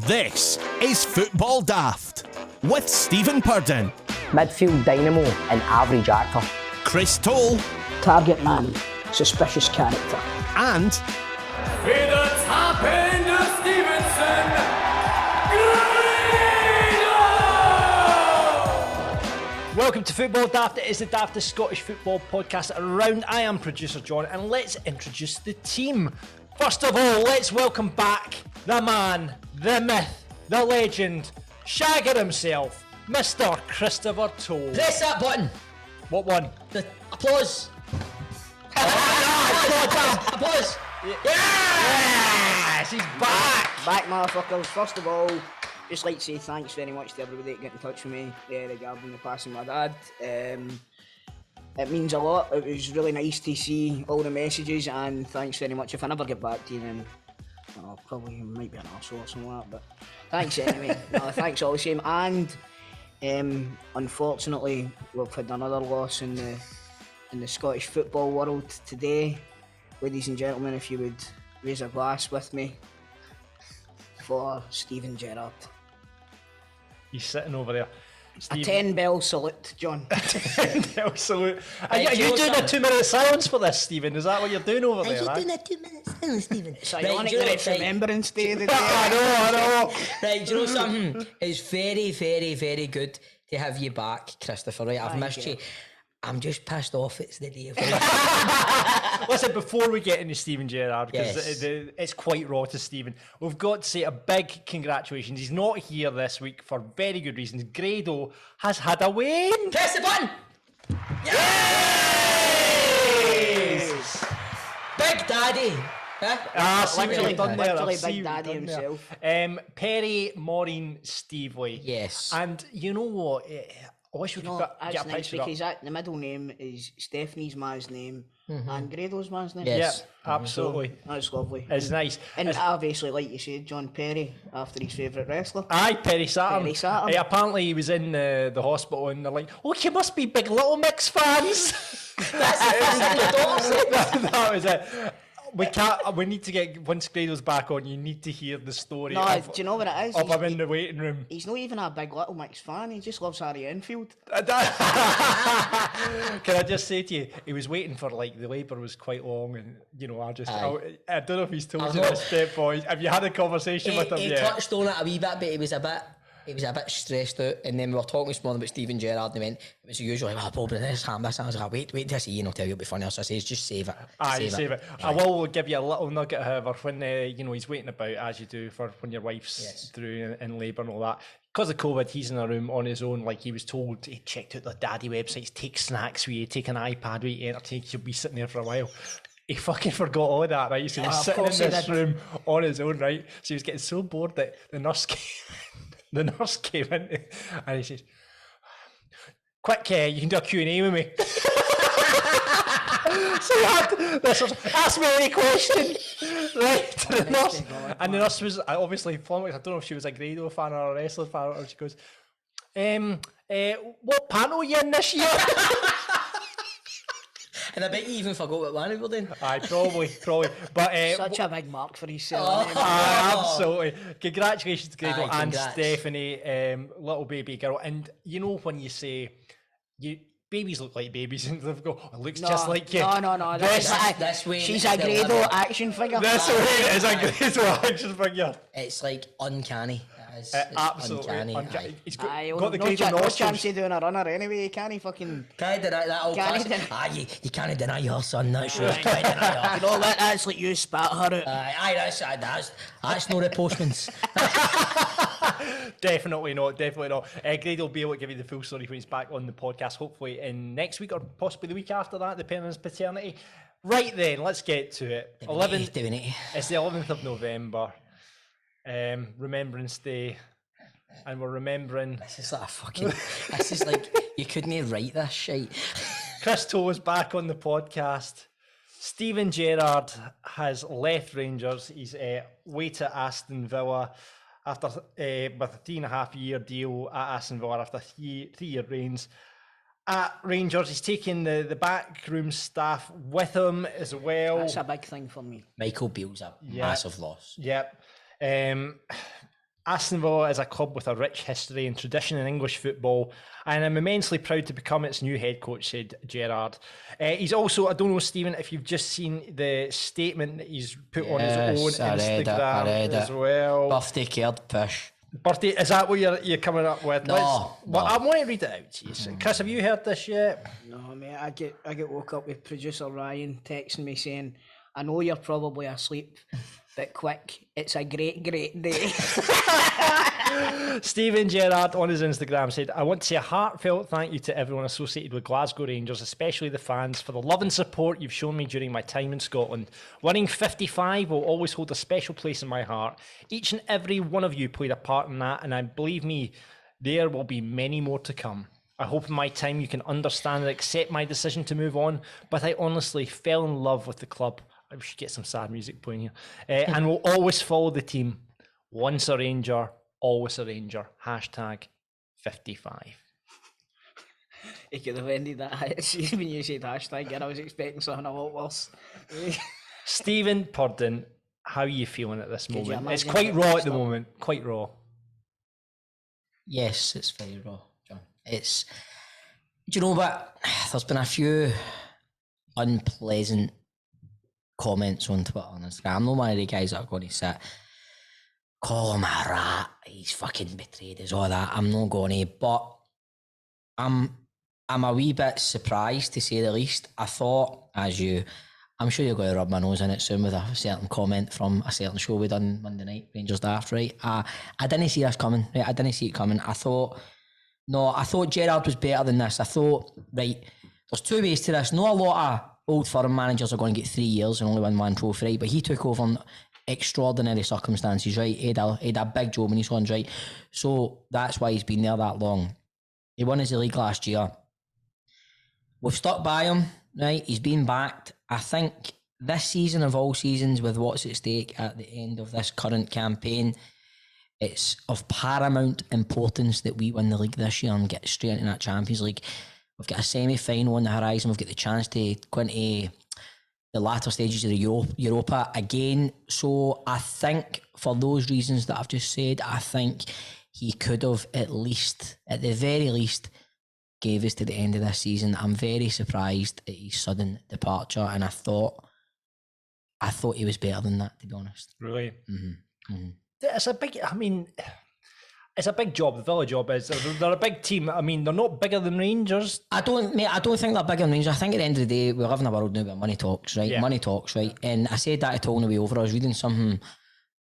This is Football Daft with Stephen Purden, midfield dynamo and average actor, Chris Toll, target man, suspicious character, and with the top end of Stevenson, Grado! Welcome to Football Daft. It is the daftest Scottish football podcast around. I am producer John, and let's introduce the team. First of all, let's welcome back the man, the myth, the legend, Shagger himself, Mr. Christopher Toll. Press that button. What one? The applause. Applause. Yes, he's back. Back motherfuckers. First of all, just like to say thanks very much to everybody that got in touch with me regarding the passing of my dad. It means a lot. It was really nice to see all the messages, and thanks very much. If I never get back to you, then probably might be an arsehole or something like that, but thanks anyway. Thanks all the same. And unfortunately, we've had another loss in the Scottish football world today. Ladies and gentlemen, if you would raise a glass with me for Steven Gerrard. He's sitting over there. Steve. A 10-bell salute, John. 10-bell salute. Are you doing a 2-minute silence for this, Stephen? Is that what you're doing over there? Are you doing a 2-minute silence, Stephen? It's ironic that it's Remembrance Day today. I know. Right, do you know something? It's very, very, very good to have you back, Christopher. Right, I've missed you. I'm just pissed off it's the day of Listen, before we get into Steven Gerrard, because Yes. it's quite raw to Stephen, we've got to say a big congratulations. He's not here this week for very good reasons. Grado has had a win. Press the button! Yes! Big Daddy! Huh? See what you've done there. Literally I see Big what Daddy you've done himself. there. Perry, Maureen, Stevely. Yes. And you know what? I wish we could get That's a nice picture up. because the middle name is Stephanie's man's name and Grado's man's name. Yes. Yeah, absolutely. That's lovely. It's nice. And obviously, like you said, John Perry, after his favourite wrestler. Aye, Perry Saturn. Perry Saturn. Apparently he was in the hospital and they're like, oh, you must be Big Little Mix fans. That was it. We can't. We need to get, once Grado's back on, you need to hear the story No, of, do you know what it is? of him in the waiting room. He's not even a Big Little Mix fan, he just loves Harry Enfield. Can I just say to you, he was waiting for, like, the labour was quite long, and I don't know if he's told you this, Step Boys. Have you had a conversation with him He yet? touched on it a wee bit, but he was a bit stressed out, and then we were talking this morning about Steven Gerrard, and he went, it was usually, Bob, this happened, this, and I was like, wait till I see you, and I'll tell you it'll be funny. So I says, just save it. Save it. I will give you a little nugget, however, when he's waiting about, as you do, for when your wife's through in labour and all that. Because of COVID, he's in a room on his own. Like, he was told, he checked out the daddy websites, take snacks with you, take an iPad with you, entertain, you'll be sitting there for a while. He fucking forgot all that, right? So he was sitting in this room on his own, right? So he was getting so bored that the nurse came in and he says, quick, you can do a Q&A with me. So he had this was, ask me any question, right, to the nurse. And the nurse was obviously flummoxed. I don't know if she was a Grado fan or a wrestler fan, or she goes, what panel are you in this year? And I bet you even forgot what one we were doing. Aye, probably. But Such a big mark for his name. absolutely. Congratulations to Grado and congrats. Stephanie, little baby girl. And you know when you say babies look like babies, and they go, it looks just like you. No. This way. She's a Grado action figure. This way is a Grado action figure. It's like uncanny. It's Absolutely uncanny. He's Aye, got the no Grado chance nostrils. of doing a runner anyway. Can't he fucking? Can't deny that old Can't class. You can't deny your son. That's sure. Can't deny her. You know what? That's like you spat her out. That's no repostments. Definitely not. Grado will be able to give you the full story when he's back on the podcast, hopefully in next week or possibly the week after that, depending on his paternity. Right then, let's get to it. Doing it. It's the 11th of November, Remembrance Day, and we're remembering. This is like a fucking. This is like you couldn't write this shit. Chris Toll is back on the podcast. Steven Gerrard has left Rangers. He's way to Aston Villa after with a 3.5-year deal at Aston Villa after three-year reigns at Rangers. He's taking the backroom staff with him as well. That's a big thing for me. Michael Beale's a massive loss. Yep. Aston Villa is a club with a rich history and tradition in English football, and I'm immensely proud to become its new head coach, said Gerrard. He's also, I don't know, Stephen, if you've just seen the statement that he's put on his own Instagram as well. Birthday card push. Birthday, is that what you're coming up with? No. Well, I want to read it out to you. Chris, have you heard this yet? No, mate, I get woke up with producer Ryan texting me saying, I know you're probably asleep, but quick, it's a great day. Stephen Gerrard on his Instagram said, I want to say a heartfelt thank you to everyone associated with Glasgow Rangers, especially the fans, for the love and support you've shown me during my time in Scotland. Winning 55 will always hold a special place in my heart. Each and every one of you played a part in that, and I believe me, there will be many more to come. I hope in my time you can understand and accept my decision to move on, but I honestly fell in love with the club. I should get some sad music playing here. And will always follow the team. Once a Ranger, always a Ranger. #55. He could have ended that when you said hashtag, and I was expecting something a lot worse. Stephen Purden, how are you feeling at this Could you moment? It's imagine quite raw at the moment. Quite raw. Yes, it's very raw, John. It's, do you know what? There's been a few unpleasant comments on Twitter and Instagram. I'm not one of the guys that are going to sit, call him a rat, he's fucking betrayed us, all that. I'm not going to, but I'm a wee bit surprised, to say the least. I thought, I'm sure you're going to rub my nose in it soon with a certain comment from a certain show we done Monday night, Rangers Daft, right? I didn't see this coming, right? I didn't see it coming. I thought Gerrard was better than this. I thought, right, there's two ways to this. Not a lot of old firm managers are going to get 3 years and only win one trophy, right? But he took over in extraordinary circumstances, right? He had a big job in his hands, right? So that's why he's been there that long. He won his league last year. We've stuck by him, right? He's been backed. I think this season of all seasons, with what's at stake at the end of this current campaign, it's of paramount importance that we win the league this year and get straight into that Champions League. We've got a semi-final on the horizon. We've got the chance to go into the latter stages of the Europa again. So I think for those reasons that I've just said, I think he could have at the very least, gave us to the end of this season. I'm very surprised at his sudden departure, and I thought he was better than that, to be honest. Really? Mm-hmm. Mm-hmm. It's a big job. The Villa job is. They're a big team. I mean, they're not bigger than Rangers. I don't think they're bigger than Rangers. I think at the end of the day, we live in a world now where money talks, right? Yeah. Money talks, right? And I said that to Tony way over. I was reading something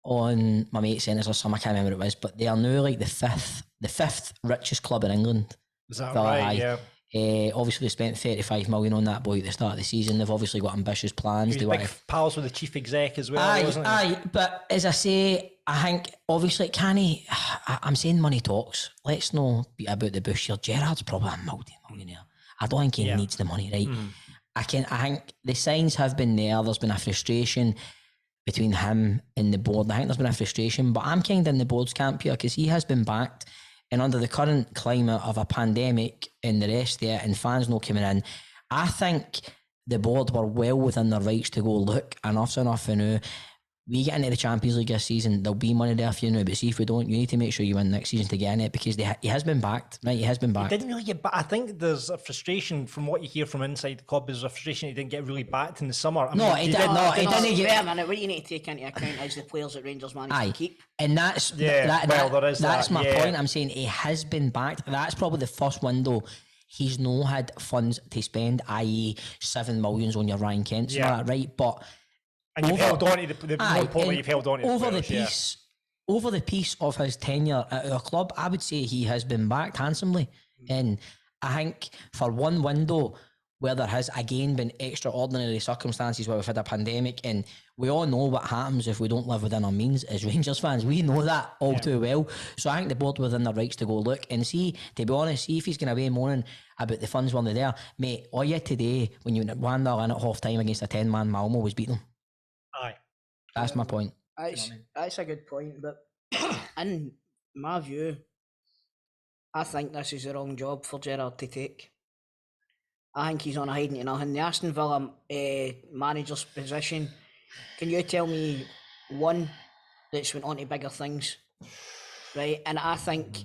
on my mate's centres or something. I can't remember what it was, but they are now like the fifth richest club in England. Is that right? Yeah. Obviously, they spent 35 million on that boy at the start of the season. They've obviously got ambitious plans. He was big pals with the chief exec as well, wasn't he? Aye, but as I say, I think obviously I'm saying money talks. Let's not beat about the bush here. Gerrard's probably a multi-millionaire. I don't think he needs the money, right? I think the signs have been there. There's been a frustration between him and the board. I think there's been a frustration, but I'm kind of in the board's camp here because he has been backed. And under the current climate of a pandemic and the rest there, and fans not coming in, I think the board were well within their rights to go, look, enough's enough for now. We get into the Champions League this season, there'll be money there for you now, but see if we don't, you need to make sure you win next season to get in it, because he has been backed, right? He has been backed. He didn't really get back. I think there's a frustration from what you hear from inside the club. There's a frustration he didn't get really backed in the summer. He didn't get. What you need to take into account is the players that Rangers managed to keep. And that's that's my point. I'm saying he has been backed. That's probably the first window he's not had funds to spend, i.e. 7 million on your Ryan Kent, right? But and you've held on to you've held on to over the piece of his tenure at our club, I would say he has been backed handsomely. And I think for one window where there has again been extraordinary circumstances where we've had a pandemic, and we all know what happens if we don't live within our means as Rangers fans. We know that all too well. So I think the board within their rights to go look and see, to be honest, see if he's going to be moaning about the funds weren't there. Mate, all you had today when you went 1-0 in at half time against a 10-man Malmo was beat them. Aye. That's my point. That's a good point, but in my view, I think this is the wrong job for Gerrard to take. I think he's on a hiding to nothing. The Aston Villa manager's position, can you tell me one that's went on to bigger things? right? And I think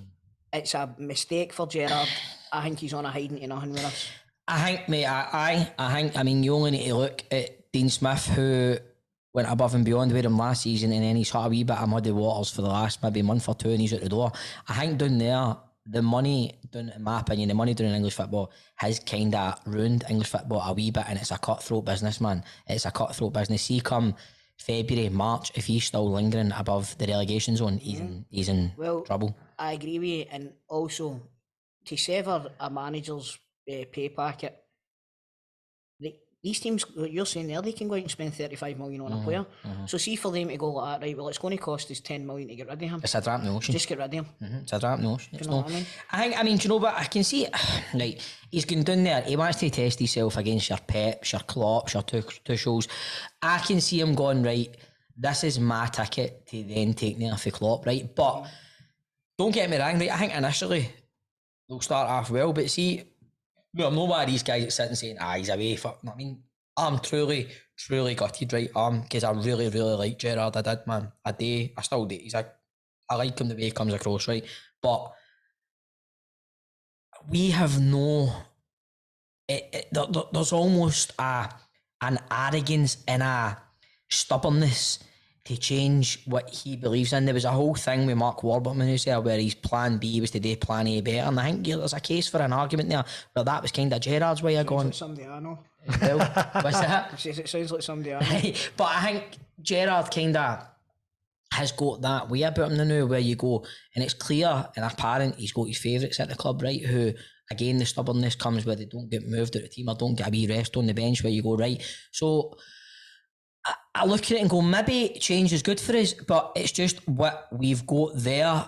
it's a mistake for Gerrard. I think he's on a hiding to nothing with us. I think, mate, I mean, you only need to look at Dean Smith, who went above and beyond with him last season, and then he's had a wee bit of muddy waters for the last maybe month or two, and he's out the door. I think down there, the money, in my opinion, the money down in English football has kind of ruined English football a wee bit, and it's a cutthroat business, man. It's a cutthroat business. See, come February, March, if he's still lingering above the relegation zone, he's in trouble. I agree with you, and also to sever a manager's pay packet, these teams, you're saying there, they can go out and spend 35 million on a player. So see, for them to go like that, right, well, it's going to cost us 10 million to get rid of him. It's a drop in the ocean. Just get rid of him. It's a drop in the ocean. You know what I mean? I mean, do you know what? I can see it. Right, he's going down there. He wants to test himself against your Peps, your Klopps, your Tuchels. I can see him going, right, this is my ticket to then take me off the Klopp, right? But don't get me wrong, right? I think initially they'll start off well, but see, well, I'm not one of these guys that sit and saying, he's away. I mean, I'm truly gutted, right? Because I really like Gerrard. I did, man. I still do. I like him the way he comes across, right? But we have there's almost an arrogance and a stubbornness to change what he believes in. There was a whole thing with Mark Warburton who said where his plan B was to do plan A better, and I think there's a case for an argument there where that was kind of Gerrard's way of going. Like somebody I know. Well, what's that? It sounds like somebody I know. But I think Gerrard kind of has got that way about him now where you go, and it's clear and apparent he's got his favourites at the club, right, who, again, the stubbornness comes where they don't get moved out of the team or don't get a wee rest on the bench, where you go, right, so I look at it and go, maybe change is good for us, but it's just what we've got there.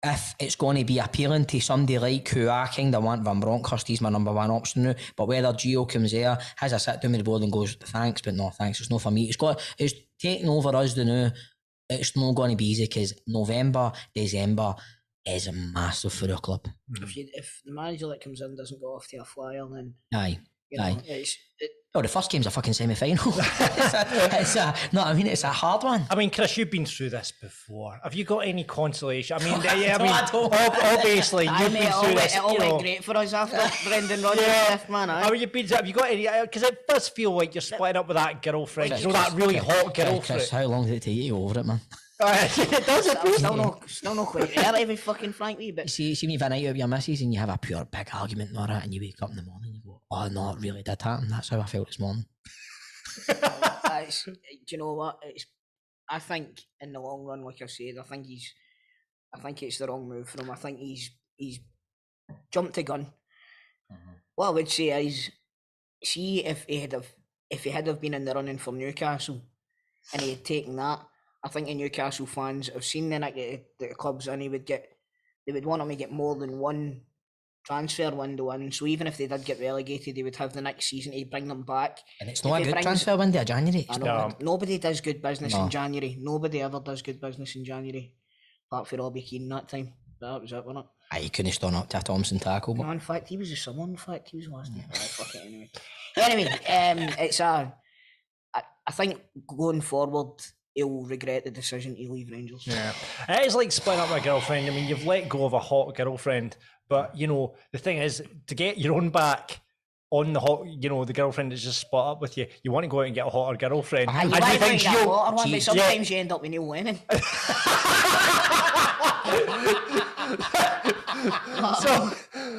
If it's going to be appealing to somebody like who I kind of want, Van Bronckhorst, he's my number one option now, but whether Gio comes there, has a sit down with the board and goes, thanks, but no thanks, it's not for me. It's taking over us the now. It's not going to be easy because November, December is massive for our club. If the manager that comes in doesn't go off to a flyer, then aye. Oh, the first game's a fucking semi-final. It's a hard one. I mean, Chris, you've been through this before. Have you got any consolation? I mean, obviously, you've been through this. It all went great for us after Brendan Rodgers left, man. Have you got any? Because it does feel like you're splitting up with that girlfriend. You know, that really hot girlfriend. Chris, how long did it take you over it, man? It does. Still not quite there, to be fucking frankly. But see when you've a night out with your missus and you have a pure big argument and all that, and you wake up in the morning and you go, oh no, it really did happen. That's how I felt this morning. Do you know what? I think in the long run, like I said, I think it's the wrong move for him. I think he's jumped the gun. What I would say is, see if he had have been in the running for Newcastle and he had taken that, I think the Newcastle fans have seen the night that the club's in, they would want him to get more than one transfer window in. So even if they did get relegated, they would have the next season to bring them back. And it's not a good transfer window, January. Nobody does good business in January. Nobody ever does good business in January, apart for Robbie Keane that time. That was it, wasn't it? He couldn't stand up to a Thompson tackle. But... No, in fact, he was just someone. In fact, he was last year. Fuck it anyway. Anyway, I think going forward, he'll regret the decision to leave Rangers. Yeah, it is like splitting up with a girlfriend. I mean, you've let go of a hot girlfriend, but you know the thing is, to get your own back on the hot, the girlfriend that's just split up with you, you want to go out and get a hotter girlfriend. You want to get a hotter one, but sometimes you end up with Neil Lennon.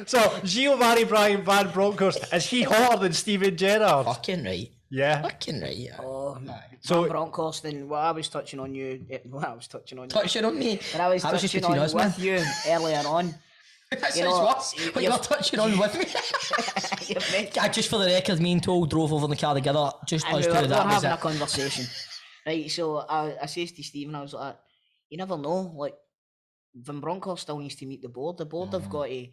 So Giovanni Brian Van Bronckhorst, is he hotter than Steven Gerrard? Fucking right. Yeah. Fucking right, yeah. Oh, so Van Bronckhorst, and I was touching on you. Touching on me. And I was touching on with you earlier on. That sounds worse. But you're touching on with me. Just for the record, me and Toll drove over in the car together. Just us two. We're having a conversation. Right, so I says to Stephen, I was like, you never know, like, Van Bronckhorst still needs to meet the board. The board have got to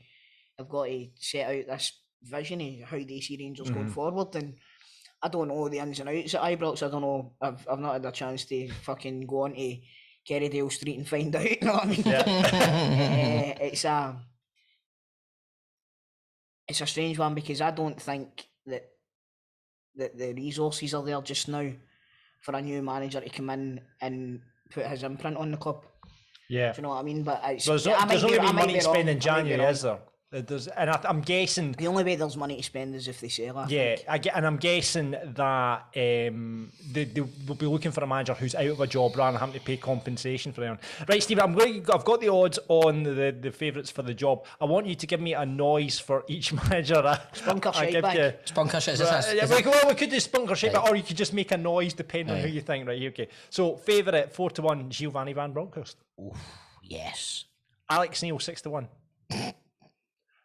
set out this vision of how they see Rangers going forward, and I don't know the ins and outs at Ibrox. I don't know. I've not had a chance to fucking go on to Kerrydale Street and find out. You know what I mean? Yeah. It's a strange one because I don't think that the resources are there just now for a new manager to come in and put his imprint on the club. Yeah. Do you know what I mean? But it's, There's I might only be- I been might money be to spend wrong. in I might be January, wrong. is there? And I'm guessing. The only way there's money to spend is if they sell. I think. And I'm guessing that they will be looking for a manager who's out of a job rather than having to pay compensation for them. Right, Stephen, I've got the odds on the favourites for the job. I want you to give me a noise for each manager. Spunker I give Shite you. Spunker shit. We could do Spunker Shite, or you could just make a noise depending on who you think. Right, okay. So favourite 4-1, Giovanni Van Bronckhorst. Yes. Alex Neil 6-1.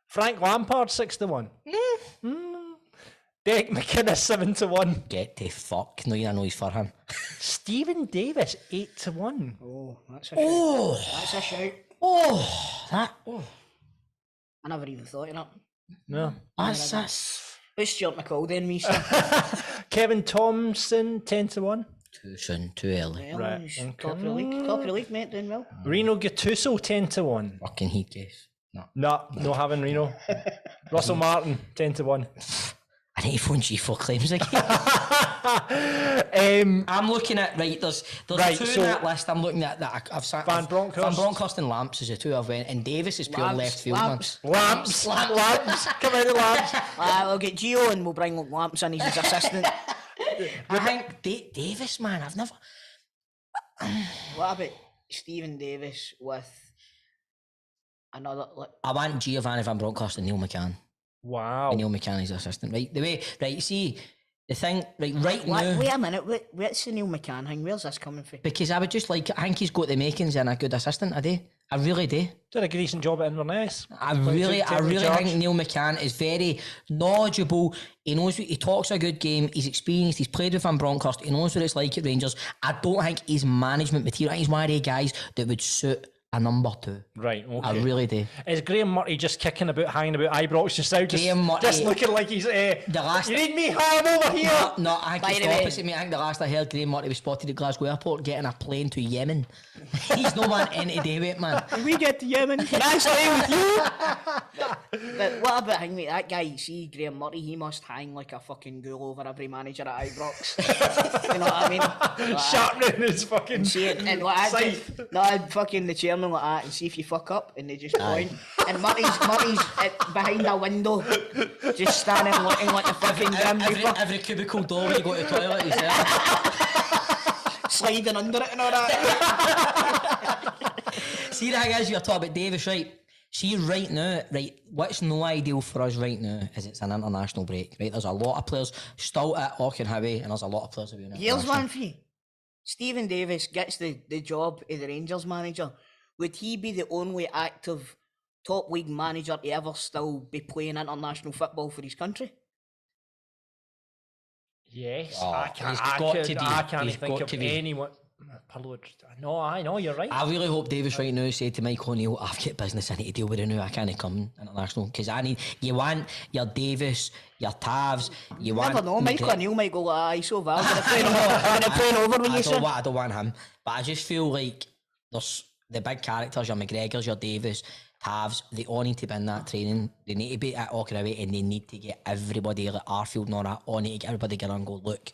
Frank Lampard 6-1. Derek McInnes 7-1. Get the fuck. No, you know he's for him. Stephen Davis 8-1. Oh, that's a shout. That's a shout. I never even thought of that. No. That's Who's Stuart McCall then, me? Kevin Thompson 10-1. too soon, too early. Well, Right, he's okay. top of the league, mate, doing well. Reno Gattuso 10-1. Fucking heat case. No. No having Reno. Russell Martin 10-1. I need to phone G4 claims again. I'm looking at there's Right, two so- in that list. I'm looking at that. I've sat Van Bronckhorst. Van Bronckhorst and Lamps is the two I've went, and Davis is pure left field Lamps. Lamps. Come out of Lamps. We'll get Gio and we'll bring Lamps in. He's his assistant. I think Davis, man. I've never. What about Stephen Davis with another? I want Giovanni Van Bronckhorst and Neil McCann. Wow. And Neil McCann is assistant, right? The way, right? See, the thing, right now. Wait a minute. What's the Neil McCann thing? Where's this coming from? Because I would just like. I think he's got the makings and a good assistant. I do. I really do. Did a decent job at Inverness. I really charge. think Neil McCann is very knowledgeable. He knows he talks a good game. He's experienced. He's played with Van Bronckhorst. He knows what it's like at Rangers. I don't think he's management material. I think he's one of the guys that would suit a number 2. Right, okay. I really do. Is Graham Murray just kicking about, hanging about Ibrox just now? Graham Murray- Just looking like he's... The last. you need me, I'm over here! No, I By think it's the the way- opposite, mate. I think the last I heard, Graham Murray was spotted at Glasgow Airport getting a plane to Yemen. He's no man any day with it, man. We get to Yemen. Can I stay with you? But what about hang mate? That guy, you see, Graham Murray, he must hang like a fucking ghoul over every manager at Ibrox. You know what I mean? Like, Sharpening his fucking see it, and like, scythe. I'd fucking the chairman like that and see if you fuck up and they just point. And Murray's behind a window, just standing looking like a fucking grim reaper, Every cubicle door when you go to the toilet, he's there. sliding under it and all that. See, the thing is, you're talking about Davis, right? See, right now, right, what's no ideal for us right now is it's an international break, right? There's a lot of players still at Auchenhowie, and there's a lot of players away. Here's one for you. Stephen Davis gets the job as the Rangers manager. Would he be the only active top league manager to ever still be playing international football for his country? Yes, Oh, I can't, he's I got could- to be. I can't He's think got of to be. anyone. No, I know, you're right. I really hope Davis right now said to Mike O'Neill, I've got business I need to deal with it now. I can't come international because I need, you want your Davis, your Tavs, you want... Never know, Michael McGregor. O'Neill might go like, ah, he's so valuable. They're playing over when you say. I don't want him. But I just feel like there's the big characters, your McGregors, your Davis, Tavs, they all need to be in that training. They need to be at Auchenhowie and they need to get everybody, like Arfield and all that, all need to get everybody together and go, look.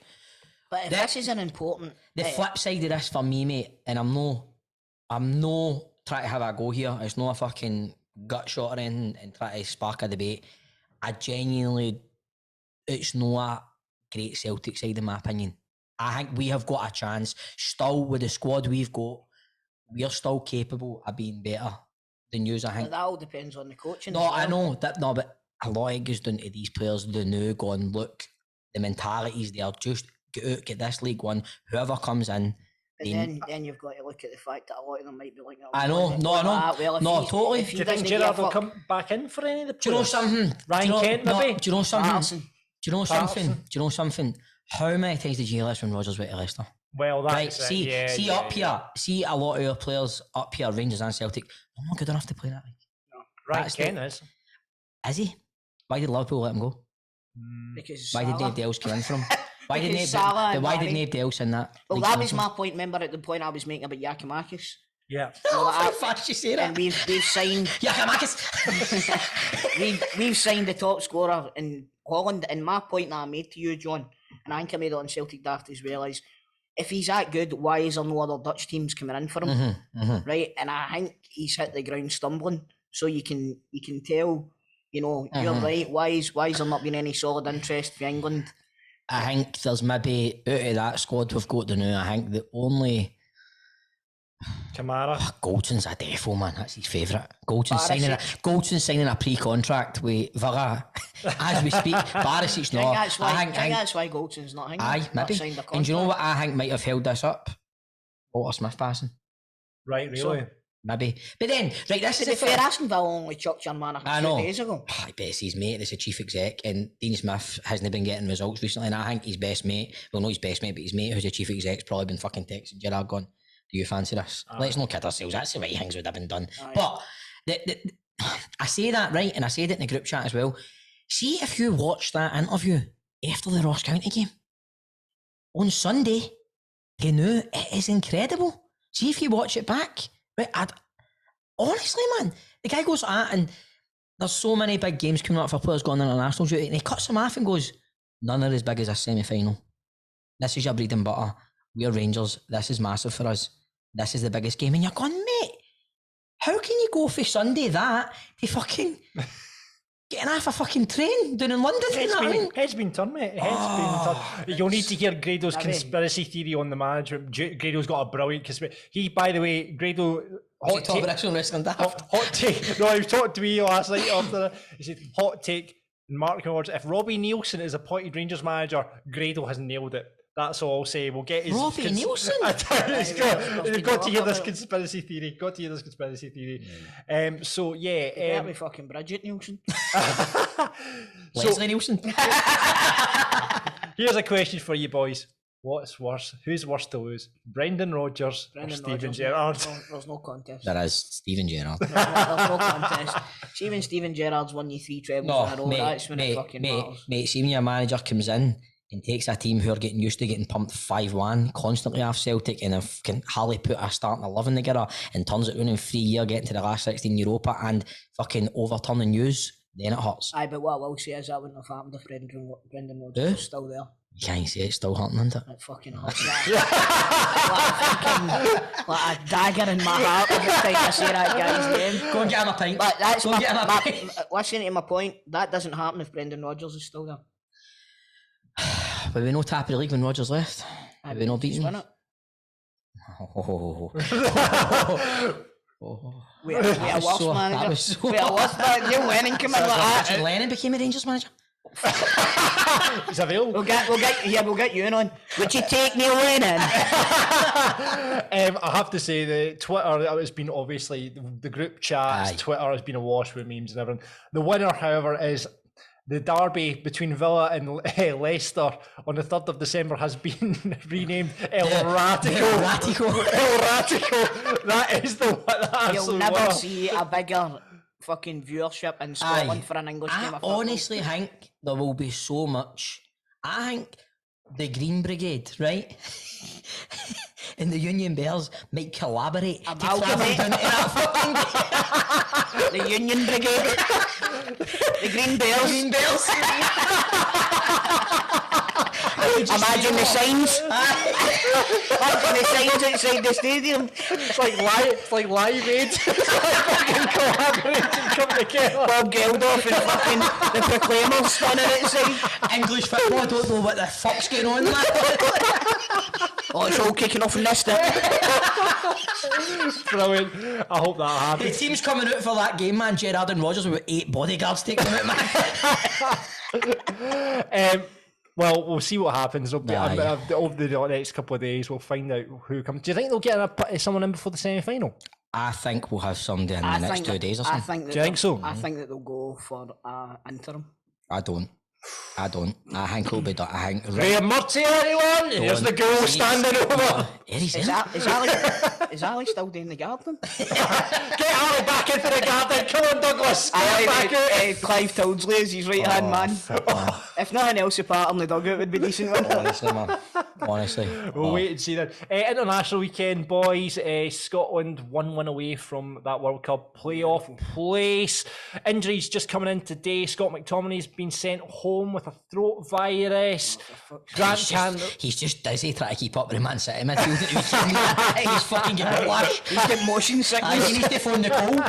But if this is an important... The flip side of this for me, mate, and I'm no trying to have a go here. It's not a fucking gut shot or anything and try to spark a debate. I genuinely, it's not a great Celtic side in my opinion. I think we have got a chance. Still, with the squad we've got, we're still capable of being better than yous, I think. But that all depends on the coaching. No, as well. I know that. No, but a lot of it goes down to these players. They know, going, look, the mentalities there. Just get out, get this league won. Whoever comes in. But then you've got to look at the fact that a lot of them might be like, I know, no, I know. No, totally. Do you think Gerrard will come back in for any of the players? Do you know something? Ryan Kent, maybe? Do you know something? Patterson. Do you know something? Do you know something? How many times did you list when Rodgers went to Leicester? Well, that's Right, it. see, Yeah, up here, see a lot of our players up here, Rangers and Celtic, they're not good enough to play that league. Ryan that's Kent the- is. Is he? Why did Liverpool let him go? Because Why did Salah. nobody else come in from? Why did Because nobody? Salah and Why did Mane. nobody else in that? Well, league that come was from? my point, remember, at the point I was making about Yakimakis. Yeah. How fast you say And that? we've signed Yakimakis. we've signed the top scorer in Holland. And my point that I made to you, John, and I think I made it on Celtic Daft as well, is if he's that good, why is there no other Dutch teams coming in for him? Right, and I think he's hit the ground stumbling. So you can tell, you know, you're right. Why is there not been any solid interest for England? I think there's maybe out of that squad we've got to now. I think the only Kamara. Goldson's a defo, man. That's his favourite. Goldson's signing a pre-contract with Villa as we speak. Barisic's not. I think that's why Goldson's not hanging. Aye, maybe. And do you know what I think might have held this up? Walter Smith passing. Right, really? So, maybe. But then, right, this is the fair. Aston Villa only chucked your man a few days ago. I bet it's his mate, that's a chief exec, and Dean Smith hasn't been getting results recently, and I think his best mate, well, not his best mate, but his mate who's a chief exec's probably been fucking texting Gerrard going, do you fancy this? Let's not kid ourselves, that's the right things would have been done. But I say that, right, and I said it in the group chat as well. See if you watch that interview after the Ross County game on Sunday, you know, it is incredible. See if you watch it back. Right, honestly, man, the guy goes and there's so many big games coming up for players going on international duty, and he cuts them off and goes, none are as big as a semi-final. This is your bread and butter. We're Rangers. This is massive for us. This is the biggest game. And you're going, mate, how can you go for Sunday that to fucking getting off a fucking train down in London? Head's been turned, mate. Head's been turned. You'll need to hear Grado's conspiracy theory on the management. Grado's got a brilliant conspiracy. He, by the way, Grado... Hot take. No, he was talking to me last night after. He said, hot take, marketing words. If Robbie Neilson is appointed Rangers manager, Grado has nailed it. That's all I'll say. We'll get his... Robbie Neilson? You've got to hear this conspiracy theory. So, yeah... Can't be fucking Bridget Nielsen. Leslie Nielsen. Here's a question for you boys. What's worse? Who's worse to lose? Brendan Rodgers or Steven Gerrard? There's no contest. There is Steven Gerrard. There's no contest. See when Steven Gerrard's won you 3 trebles in a row, that's when it fucking matters. Mate, see when your manager comes in and takes a team who are getting used to getting pumped 5-1 constantly off Celtic, and can hardly put a starting 11 together and turns it around in 3 years, getting to the last 16 Europa and fucking overturning news, then it hurts. Aye, but what I will say is that wouldn't have happened if Brendan Rodgers was still there. You can't say it's still hurting, isn't it? It fucking hurts. like a dagger in my heart every time I say that guy's name. Go and get him a pint. But that's listen to my point. That doesn't happen if Brendan Rodgers is still there. But we no top of the league when Rodgers left. We no beaten. Win it. Wait a worse manager. Wait a worse manager. Neil Lennon came in like that. Lennon became a Rangers manager. He's available. We'll get you in on. Would you take Neil Lennon? I have to say the Twitter has been obviously the group chats. Twitter has been awash with memes and everything. The winner, however, is the derby between Villa and Leicester on the 3rd of December has been renamed El Ratico. El Ratico. That is the one. You'll never see a bigger fucking viewership in Scotland for an English game of football. I honestly think there will be so much. I think the Green Brigade, right, and the Union Bears might collaborate to travel down to that fucking the Union Brigade, the Green Bears. Imagine the signs. Imagine the signs outside the stadium. It's like Live Aid. It's like fucking collaborating, coming together. Bob Geldof and fucking the Proclaimers standing outside. English football, I don't know what the fuck's going on. Oh, it's all kicking off in this day. Brilliant. I hope that happens. The team's coming out for that game, man. Gerrard and Rodgers with 8 bodyguards taking them out, man. Well, we'll see what happens. Over the next couple of days, we'll find out who comes. Do you think they'll get someone in before the semi-final? I think we'll have somebody in the next 2 days or something. Do you think so? I think that they'll go for interim. I don't. I think it'll be done. I think Graham Murty, anyone? Here's the goal standing over. Is Ali still doing the garden? Get Gary back into the garden. Come on, Douglas. I Get back out. like Clive Tildesley as his right-hand man. If nothing else, a part in the dugout would be decent. Honestly, man. Honestly. We'll wait and see then. International weekend, boys. Scotland 1 away from that World Cup playoff place. Injuries just coming in today. Scott McTominay's been sent home with a throat virus. Grant Chandler. He's just dizzy trying to keep up with the Man City midfield. He's fucking getting flash. He's getting motion sickness. He needs to phone Nicole.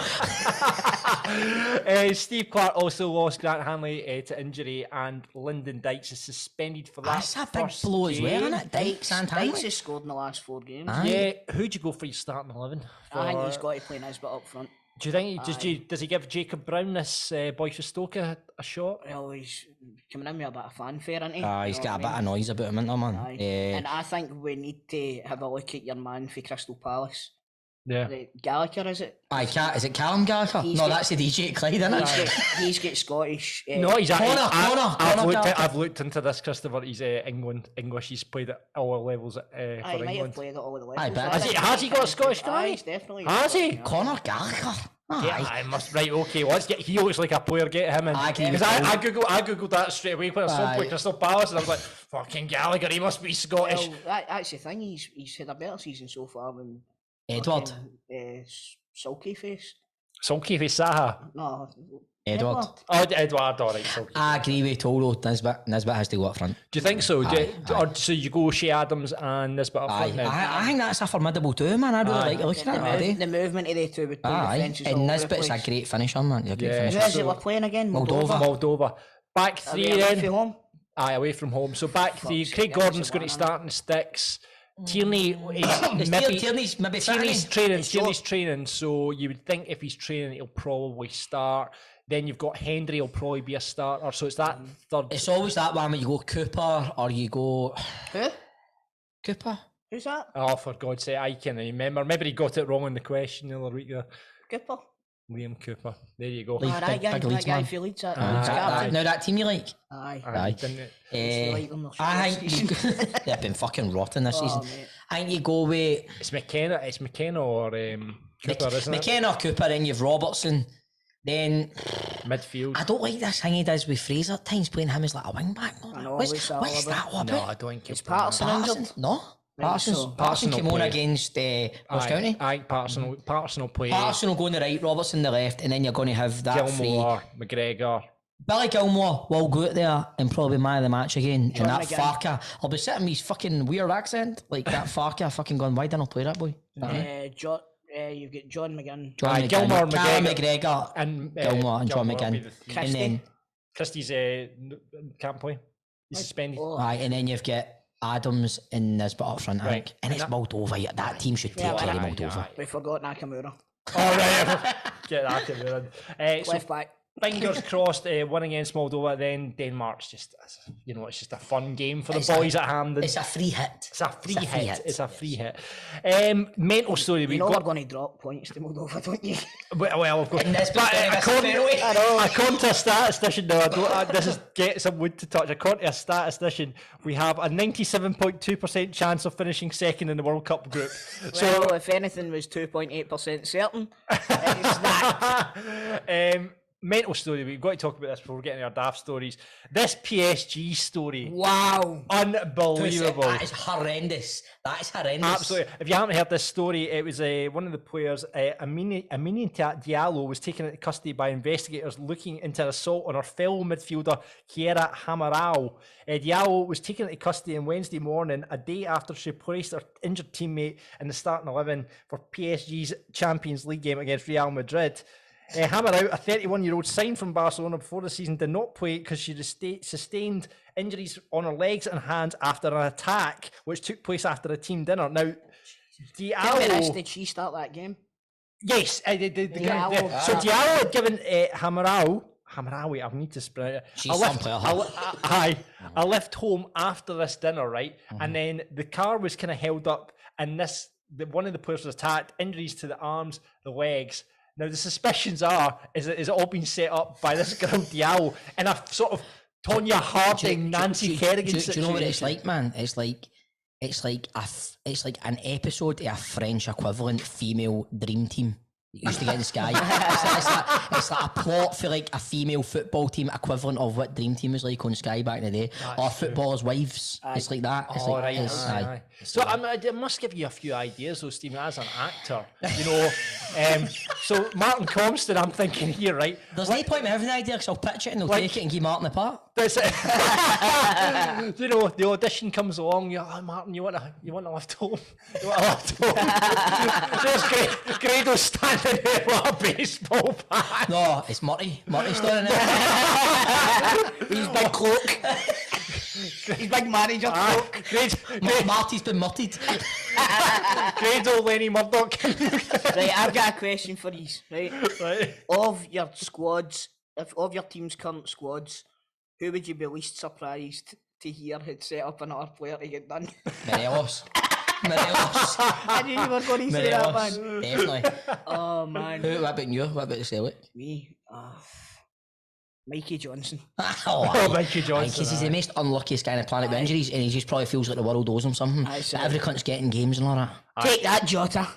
Steve Clark also lost Grant Hanley to injury, and Lyndon Dykes is suspended for that. That's a big first blow as well, game. isn't it? Dykes and Dykes Hanley. has scored in the last 4 games. Yeah, who'd you go for your starting 11? I think he's got to play Nisbet up front. Do you think does he give Jacob Brown, this boy for Stoke, a shot? Well, he's coming in with a bit of fanfare, isn't he? He's got a bit of noise about him, isn't he, man? Aye. And I think we need to have a look at your man for Crystal Palace. Yeah. Gallagher, is it? Is it Callum Gallagher? No, that's the DJ at Clyde, isn't it? He's got Scottish. No, he's actually. Connor I've looked into this, Christopher. He's English. He's played at all levels for he might have England. played at all the Aye, levels. but Has he got a Scottish guy? He's definitely. Has he? Connor Gallagher. Yeah, I must. Right, okay. Well, let's get. He looks like a player. Get him in. I agree with Because I googled that straight away when I saw him play Aye. Crystal Palace, and I was like, "Fucking Gallagher, he must be Scottish." Well, that's the thing. He's had a better season so far than Edward. Sulky face. Sulky for Saha. No. Edward. Oh, Edward. All right, Sulky. I agree with Toro. Nisbet has to go up front. Do you think so? Or so you go Shea Adams and Nisbet up front now? I think that's a formidable two, man. I really like looking at it. The movement of the two with two defences all And over the Nisbet's place. a great finisher, man. He's a great Who finisher. is it we're playing again? Moldova. Back Are we three away then. from home? Aye, away from home. So back three. Fuck's Craig sake, Gordon's that's going to a start in the sticks. Tierney is maybe Tierney's maybe Tierney's training. training. So you would think if he's training, he'll probably start. Then you've got Hendry, will probably be a starter. So it's that third. It's always that one where you go Cooper or you go Who? Cooper. Who's that? Oh, for God's sake, I can't remember. Maybe he got it wrong in the question the other week there. Cooper. Liam Cooper. There you go. Leeds, Oh, that guy, big Leeds that guy man. for Leeds. That Aye. Leeds captain. Now that team you like? Aye. Aye, didn't it? Used to like them, they're I shit think this season. they've been fucking rotten this season. mate. I think you go with It's McKenna or Cooper, isn't it? McKenna or Cooper, then you've Robertson. Then Midfield. I don't like this thing he does with Fraser at times, playing him as like a wing back. I know, What's what's that what's all that about? all No, about? I don't think Is he'll play Patterson that. injured? Patterson? No. Patterson Patterson came on play. against Ross County. Aye, Patterson will play. Patterson will go on the right, Robertson on the left, and then you're going to have that three. Gilmore, McGregor. Billy Gilmore will go out there and probably man of the match again. John And that McGinn. Farker, I'll be sitting with his fucking weird accent, like that Farker fucking going, why didn't I play that boy? You've got John McGinn. John Aye, McGinn, Gilmore, Callum McGregor, McGregor, and Gilmore and John Gilmore will be McGinn. the three. And then, Christie's can't play. He's suspended. Oh. aye, and then you've got Adams and Nisbet up front, I Right. think. And it's Moldova. Yeah, that team should take Yeah, care of aye, Moldova. We forgot Nakamura. All right, get that to the so Left back. fingers crossed, win against Moldova. Then Denmark's just, it's just a fun game for the It's boys at Hampden. It's a free hit. It's a free hit. It's a free hit. Mental story. You We've know we're got. going to drop points to Moldova, don't you? Well, of course. And Nisbet's But, gonna miss a penalty. according to a statistician, no, I don't, this is get some wood to touch. According to a statistician, we have a 97.2% chance of finishing second in the World Cup group. So, Well, if anything was 2.8% certain, it's that. mental story. We've got to talk about this before we're getting our daft stories. This PSG story, Wow. unbelievable. That is horrendous. That is horrendous. Absolutely. If you haven't heard this story, it was one of the players, Amine Diallo, was taken into custody by investigators looking into assault on our fellow midfielder, Kiera Hamarao. Diallo was taken into custody on Wednesday morning, a day after she placed her injured teammate in the starting 11 for PSG's Champions League game against Real Madrid. Hamarao, a 31-year-old signed from Barcelona before the season, did not play because she sustained injuries on her legs and hands after an attack, which took place after a team dinner. Now, Tell me this, Diallo... did she start that game? Yes, Diallo. so Diallo had given Hamarawi, I need to spread it. She's some player. I left home after this dinner, right? And then the car was kind of held up, and one of the players was attacked, injuries to the arms, the legs. Now the suspicions is it all been set up by this girl Diallo in a sort of Tonya Harding, Nancy Kerrigan situation? Do you know what it's like, man? It's like an episode of a French equivalent female dream team. that used to get in Sky. It's like a plot for like a female football team equivalent of what Dream Team was like on Sky back in the day. Or Footballers' Wives. It's like that. It's like, right. it's, Aye. So I must give you a few ideas though, Stephen, as an actor. You know, so Martin Compston, I'm thinking here, right? There's no point in having an idea because I'll pitch it and they'll take it and give Martin the part. That's it. You know, the audition comes along. You're like, Martin, you want to lift home? You want to lift home? There's Grado standing there with a baseball bat. No, it's Murty. Murty's standing there. His big cloak. His big manager cloak. Marty's been mutted. Grado Lenny Murdoch. Right, I've got a question for you. Right, Right. of your squads, of your team's current squads, who would you be least surprised to hear had set up another player to get done? Morelos. I knew you were going to say that, man. Definitely. Oh man. What about you? What about the Celtic? Me, Mikey Johnson. Mikey Johnson. Because he's the most unluckiest guy on the planet with injuries, and he just probably feels like the world owes him something. But every cunt's getting games and all that. Take that, Jota.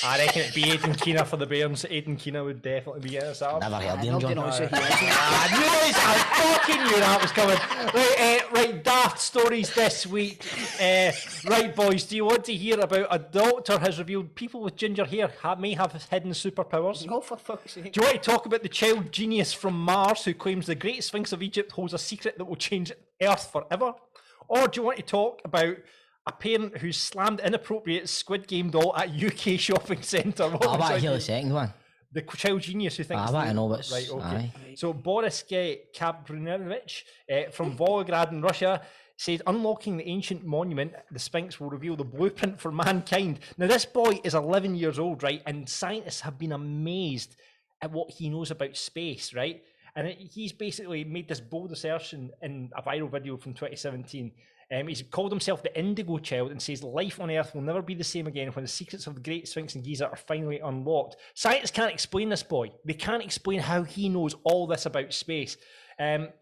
I reckon it'd be Aidan Keena for the Bairns. Aidan Keena would definitely be getting us out. Never heard of him, John. I fucking knew that was coming. Right, daft stories this week. Right, boys, do you want to hear about a doctor has revealed people with ginger hair may have hidden superpowers? No, for fuck's sake. Do you want to talk about the child genius from Mars who claims the Great Sphinx of Egypt holds a secret that will change Earth forever? Or do you want to talk about a parent who slammed inappropriate Squid Game doll at UK shopping centre? I want to hear the second one. The child genius who thinks... I want to know what's... Right, okay. Aye. So Boris Kabrinovich from Volgograd in Russia said unlocking the ancient monument, the Sphinx, will reveal the blueprint for mankind. Now, this boy is 11 years old, right? And scientists have been amazed at what he knows about space, right? And he's basically made this bold assertion in a viral video from 2017. He's called himself the Indigo Child and says life on Earth will never be the same again when the secrets of the Great Sphinx in Giza are finally unlocked. Scientists can't explain this boy. They can't explain how he knows all this about space.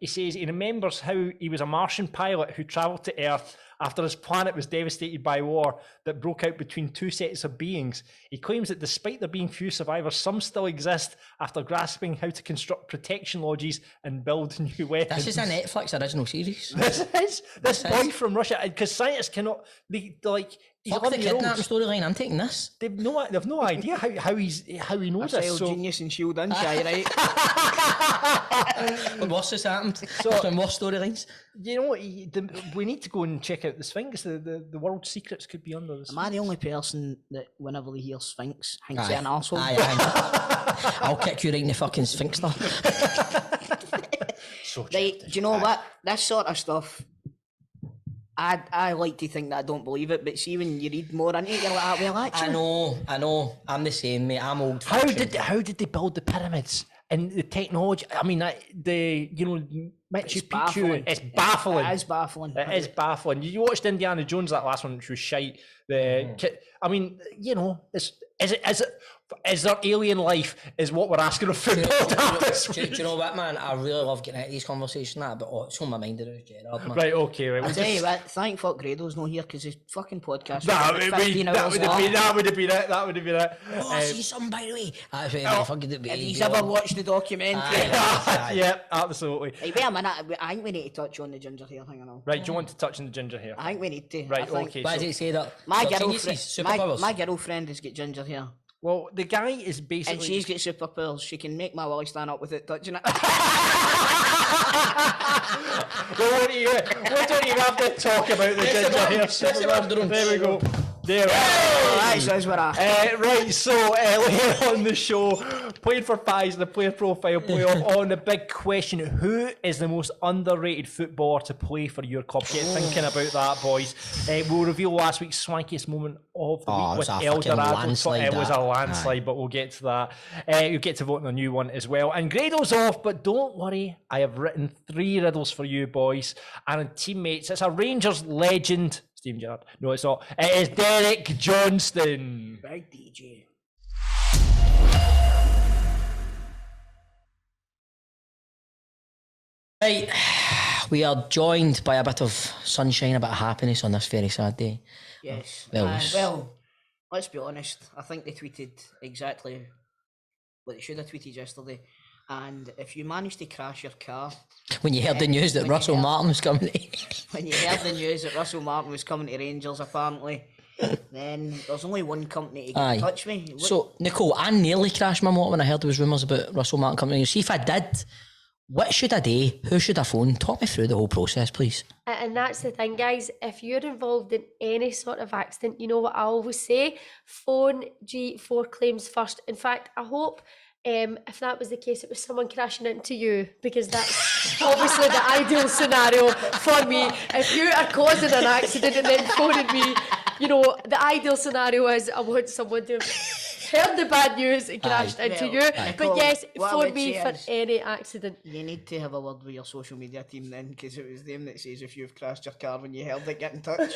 He says he remembers how he was a Martian pilot who travelled to Earth after his planet was devastated by war that broke out between two sets of beings. He claims that despite there being few survivors, some still exist after grasping how to construct protection lodges and build new weapons. This is a Netflix original series. This boy from Russia, because scientists cannot, he's Fuck the 11 year kidnapping olds. storyline, I'm taking this. They've no idea how he knows this. Child So, genius and shield in, right? When worse has happened. When worse storylines. you know, we need to go and check out the Sphinx. The world's secrets could be under the Sphinx. Am I the only person that whenever they hear Sphinx thinks they're an arsehole? Aye. I'll kick you right in the fucking Sphinx now. Right, do you know what? This sort of stuff, I like to think that I don't believe it, but see when you read more into it, you're like, well, actually... I know. I'm the same, mate. I'm old. How did they build the pyramids and the technology? I mean, Machu Picchu. It's baffling. It is baffling. It is baffling. You watched Indiana Jones, that last one, which was shite. I mean, is there alien life? Is what we're asking of football. Do you know what, man? I really love getting out of these conversations, but it's on my mind about Gerrard, man. Right, okay, right. I'll tell you what, thank fuck Grado's not here because his fucking podcast That was would 15 hours long. have been it. Oh, see something, by the way. That's what fucking If he's ever watched the documentary. Yeah, absolutely. Hey, wait a minute, I think we need to touch on the ginger hair thing and all. Right, do you want to touch on the ginger hair? I think we need to. Right, I think okay. Why does it say that? My Got girlfriend, superpowers? my girlfriend has got ginger hair. Well, the guy is basically... And she's got superpowers. She can make my Willie stand up with it touching it. Well, what don't you have to talk about the ginger hair? There we go. There we go. That says we're after. Right, so later on the show, playing for Pies, the player profile playoff on the big question: who is the most underrated footballer to play for your club? Get thinking about that, boys. We'll reveal last week's swankiest moment of the week with Eldorado. It was a landslide, but we'll get to that. You'll get to vote on a new one as well. And Grado's off, but don't worry, I have written 3 riddles for you, boys and teammates. It's a Rangers legend. Steven Gerrard. No, it's not. It is Derek Johnstone. Big DJ. Right, we are joined by a bit of sunshine, a bit of happiness on this very sad day. Yes. Well, Well, let's be honest. I think they tweeted exactly what they should have tweeted yesterday. And if you manage to crash your car... When you heard the news that Russell Martin was coming when you heard the news that Russell Martin was coming to Rangers, apparently, then there's only one company to get in touch with me. So, Nicole, I nearly crashed my motor when I heard there was rumours about Russell Martin coming in. See, if I did, what should I do? Who should I phone? Talk me through the whole process, please. And that's the thing, guys. If you're involved in any sort of accident, you know what I always say? Phone G4 claims first. In fact, I hope if that was the case, it was someone crashing into you, because that's obviously the ideal scenario for me. If you are causing an accident and then phoning me, you know, the ideal scenario is I want someone to have heard the bad news and crashed into you. But yes, phone me for any accident. You need to have a word with your social media team then, because it was them that says if you've crashed your car when you heard it, get in touch.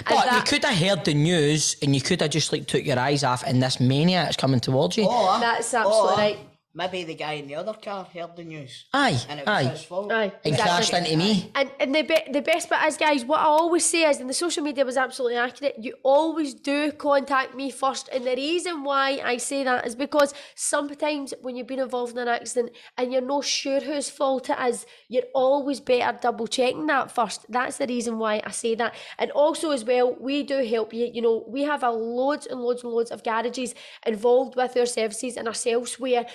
But you could have heard the news and you could have just like took your eyes off and this maniac's coming towards you. That's absolutely right. Maybe the guy in the other car heard the news. Aye, and it was his fault. Aye, and crashed into me. And the best bit is, guys, what I always say is, and the social media was absolutely accurate, you always do contact me first. And the reason why I say that is because sometimes when you've been involved in an accident and you're not sure whose fault it is, you're always better double checking that first. That's the reason why I say that. And also as well, we do help you. You know, we have loads and loads of garages involved with our services and ourselves where,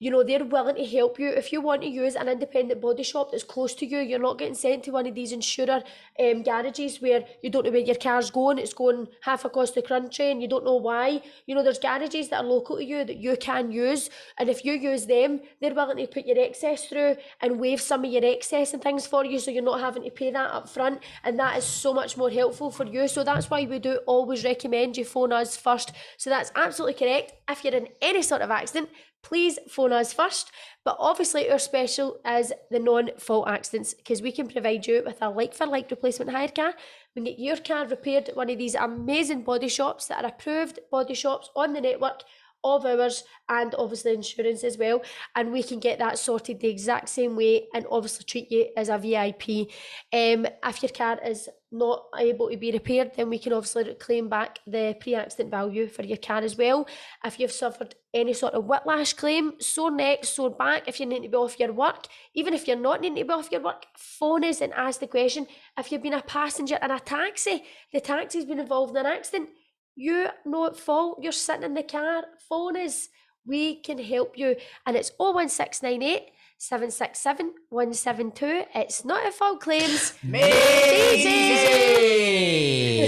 you know, they're willing to help you. If you want to use an independent body shop that's close to you, you're not getting sent to one of these insurer garages where you don't know where your car's going. It's going half across the country and you don't know why. You know, there's garages that are local to you that you can use. And if you use them, they're willing to put your excess through and waive some of your excess and things for you, so you're not having to pay that up front. And that is so much more helpful for you. So that's why we do always recommend you phone us first. So that's absolutely correct. If you're in any sort of accident, please phone us first. But obviously our special is the non-fault accidents, because we can provide you with a like-for-like replacement hire car. We can get your car repaired at one of these amazing body shops that are approved body shops on the network of ours, and obviously insurance as well, and we can get that sorted the exact same way and obviously treat you as a VIP. If your car is not able to be repaired, then we can obviously claim back the pre-accident value for your car as well. If you've suffered any sort of whiplash claim, sore neck, sore back, if you need to be off your work, even if you're not needing to be off your work, phone us and ask the question. If you've been a passenger in a taxi, the taxi's been involved in an accident, you're not at fault, you're sitting in the car, phone us. We can help you. And it's 01698 767 172. It's not at fault claims. Easy.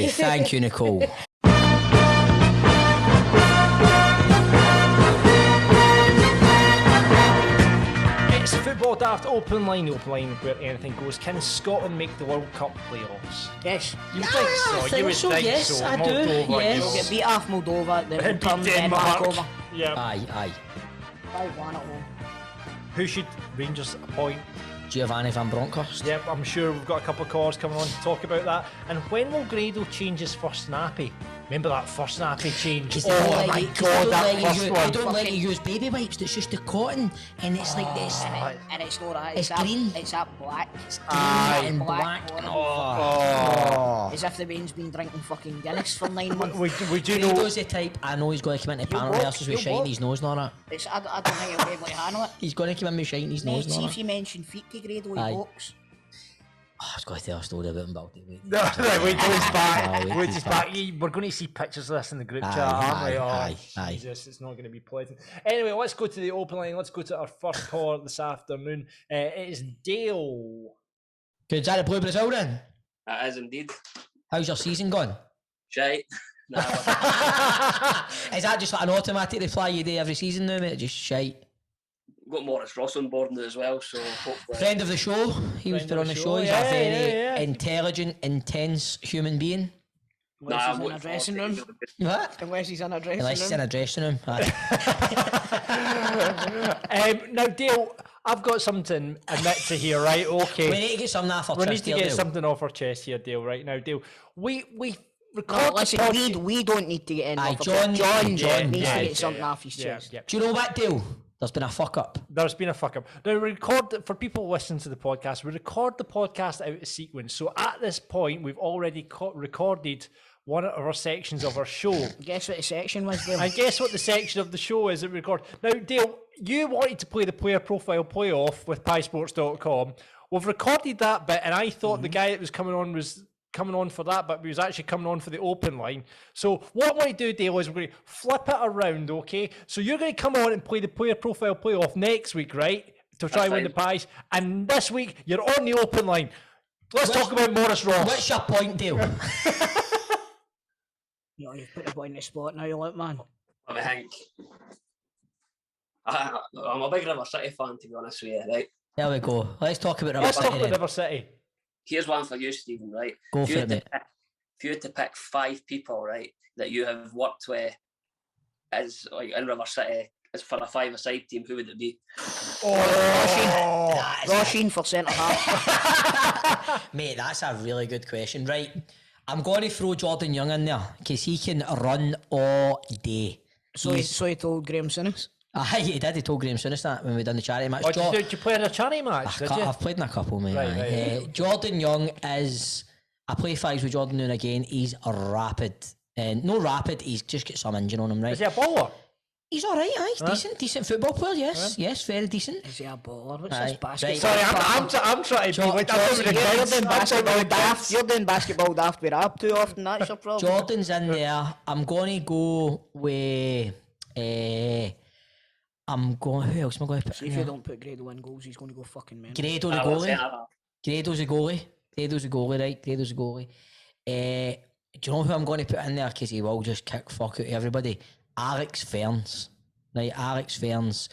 Thank you, Nicole. It's Football Daft Open Line where anything goes. Can Scotland make the World Cup playoffs? Yes. You would think so. You would think yes, so. I do. Moldova, Yes. We'll get beat off Moldova, then we'll Beat turn Denmark over. Yeah. Aye. 5-1 at home. Who should Rangers appoint? Giovanni van Bronckhorst. Yep, I'm sure we've got a couple of calls coming on to talk about that. And when will Grado change his first nappy? Remember that first nappy change? Oh my god, that first one. I don't let you use baby wipes. It's just the cotton, and it's like this. And it's not that. It's green. It's that black. It's green and black. As if the man's been drinking fucking Guinness for 9 months. We do know. Grado's the type, I know he's going to come into panel rehearsals with shine his nose and all that. I don't think he'll be able to handle it. He's going to come in with shine his nose and all See that. if you mention feet to Grado, he Aye. walks. Oh, I was going to tell a story about him, but I'll do it. No, wait till he's back. Wait Wait till till he's he's back. We're going to see pictures of this in the group chat, aren't we? Aye. Jesus, it's not going to be pleasant. Anyway, let's go to the open line. Let's go to our first caller this afternoon. It is Dale. Good, is that the Blue Brazil then? It is indeed. How's your season gone? Shite. Nah, Is that just like an automatic reply you do every season now, mate? Just shite. got Morris Ross on board as well, so hopefully. Friend of the show. He was put on the show. He's a very intelligent, intense human being. Unless he's in a dressing room. What? Unless he's in a dressing room. Unless he's in a dressing room. Now, Dale, I've got something to admit to here, right? Okay. We need to get something off our We need chest to here, get Dale. something off our chest here, Dale, right now, Dale. We record No, the listen, podcast- we don't need to get in. Aye, off John of John needs yeah, to yeah, get something off his chest. Yeah. Do you know what, Dale? There's been a fuck up. There's been a fuck up. Now, for people listening to the podcast, we record the podcast out of sequence. So at this point, we've already recorded one of our sections of our show. Guess what the section was, Dale? I guess what the section of the show is that we record. Now, Dale, you wanted to play the player profile playoff with piesports.com. We've recorded that bit, and I thought the guy that was coming on for that, but he was actually coming on for the open line. So what I want to do, Dale, is we're going to flip it around, okay? So you're going to come on and play the player profile playoff next week, right? To try and win the prize. And this week, you're on the open line. Let's talk about Morris Ross. What's your point, Dale? You've put the boy in the spot now, you look, man. I think I'm a big River City fan, to be honest with you, right? There we go. Let's talk about River Let's City. talk about River City. Here's one for you, Stephen, right? Go for it, mate. If you had to pick 5 people, right, that you have worked with as like in River City as for a 5-a-side team, who would it be? Roisin for centre half. Mate, that's a really good question. Right, I'm going to throw Jordan Young in there because he can run all day. So he told Graham Souness. Aye, he did. He told Graham Souness that when we done the charity match. Did you play in a charity match? I've played in a couple, mate. Right. Jordan Young is... I play fives with Jordan now and again. He's rapid. No rapid, he's just got some engine on him, right? Is he a baller? He's all right, aye. He's decent football player, yes. Yes, very decent. Is he a baller? What's Aye, this basketball? right. Sorry, I'm trying to be like You're doing basketball daft. You're doing basketball daft with Ab too often. That's your problem. Jordan's in there. I'm going to go with... who else am I going to put See, in if there? you don't put Grado in goals, he's going to go fucking mental. Grado the goalie. Grado's a goalie, right? Grado's a goalie. Do you know who I'm going to put in there? Because he will just kick fuck out of everybody. Alex Ferns. Right, Alex Ferns,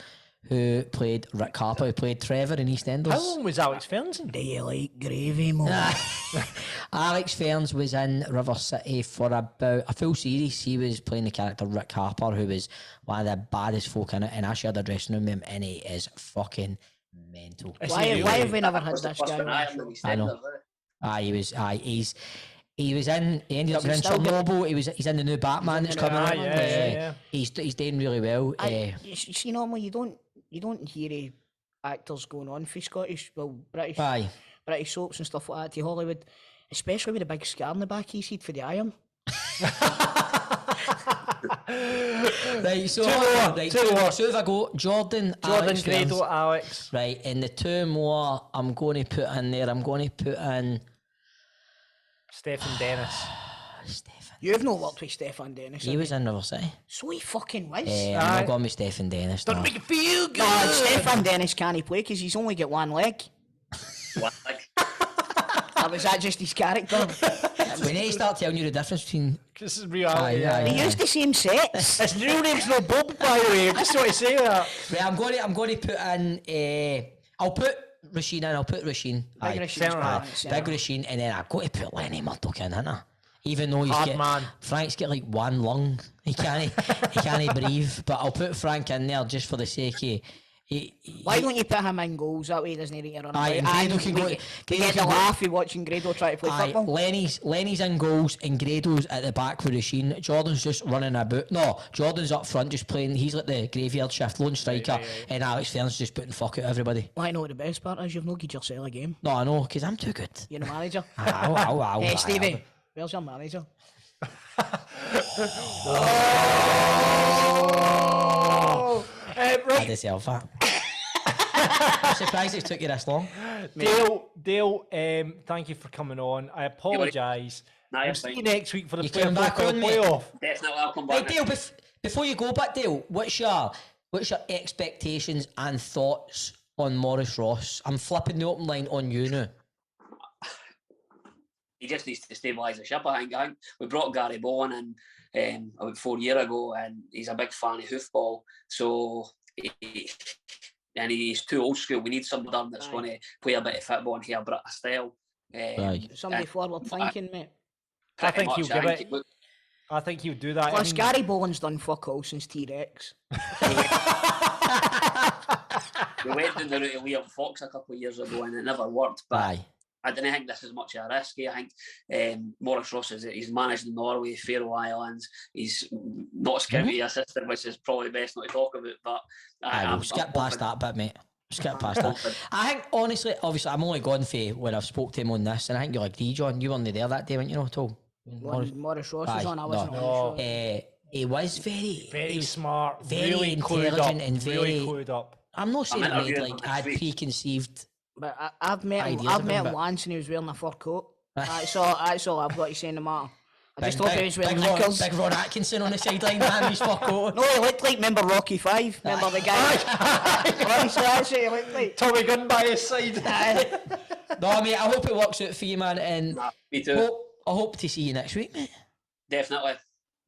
who played Rick Harper, who played Trevor in EastEnders. How long was Alex Ferns in? Do you like gravy, mo? Alex Ferns was in River City for about a full series. He was playing the character Rick Harper, who was one of the baddest folk in it, and I shared a dressing room with him, and he is fucking mental. Why have we never had this guy on the show? I know. He ended up in Chernobyl. He's in the new Batman that's coming out. Yeah. He's doing really well. You see, normally you don't hear actors going on for British soaps and stuff like that to Hollywood, especially with a big scar on the back he's had for the iron. So if I go Jordan, Alex, Grado, Alex. Right, and the two more I'm going to put in Stephen Dennis. You've not worked with Stefan Dennis. He was in River City. So he fucking was. I'm going with Stephen Dennis. Don't make it feel good. No, Stefan Dennis can't play because he's only got one leg. One leg. Or was that just his character? We need to start telling you the difference between... This is reality. They used the same sets. His real name's not Bob, by the way. I just want to say that. Right, I'm going to put in... I'll put Rasheen in. Big Rasheen, and then I've got to put Lenny Murdoch in, haven't I? Even though Frank's got like one lung, he can't breathe. But I'll put Frank in there just for the sake of. Why don't you put him in goals? That way he doesn't need to run. Aye, and Grado can go. Get the laugh of watching Grado try to play football. Lenny's in goals and Grado's at the back with Rasheen. Jordan's just running about. No, Jordan's up front just playing. He's like the graveyard shift lone striker, and Alex Ferns just putting fuck out everybody. Well, I know what the best part is. You've not got yourself a game. No, I know, because I'm too good. You're the manager. Hey, Stevie, where's your manager? Right. Yourself, I'm surprised it took you this long. Dale, thank you for coming on. I apologise. We'll see you next week for the playoff. Definitely, I'll come back. Hey, Dale, before you go back, Dale, what's your expectations and thoughts on Morris Ross? I'm flipping the open line on you now. He just needs to stabilise the ship, I think. We brought Gary Bowen in about 4 years ago, and he's a big fan of hoofball. So, and he's too old school. We need somebody that's going to play a bit of football and have a British style. Somebody forward thinking, mate. I think he'll give it. I think he'll do that. Plus, Gary Bowen's done fuck all since T-Rex. We went down the route of Liam Fox a couple of years ago, and it never worked. But I don't think this is much of a risk. I think Morris Ross he's managed in Norway, Faroe Islands. He's not a county assistant, which is probably best not to talk about. But we'll skip past that bit, mate. Skip past that. I think honestly, obviously, I'm only gone for when I've spoke to him on this, and I think you'll agree, John. You weren't there that day, weren't you? At all. Morris Ross was Aye, on. I wasn't no. on the show. He was very Very he was smart, very really clued up, intelligent and really very- clued up. I'm not saying he made interviewing like him had next week. preconceived. But I've met him. Ideas I've of met him, him but- once, and he was wearing a fur coat. That's all I've got to say in the matter. I just hope he was wearing Big Ron, knickers. Big Ron Atkinson on the sideline, man, he's fuck coat. No, he looked like member Rocky 5. Remember the guy? Honestly, that's what he looked like. Tommy Gunn by his side. No, mate, I hope it works out for you, man, and Me too. I hope to see you next week, mate. Definitely.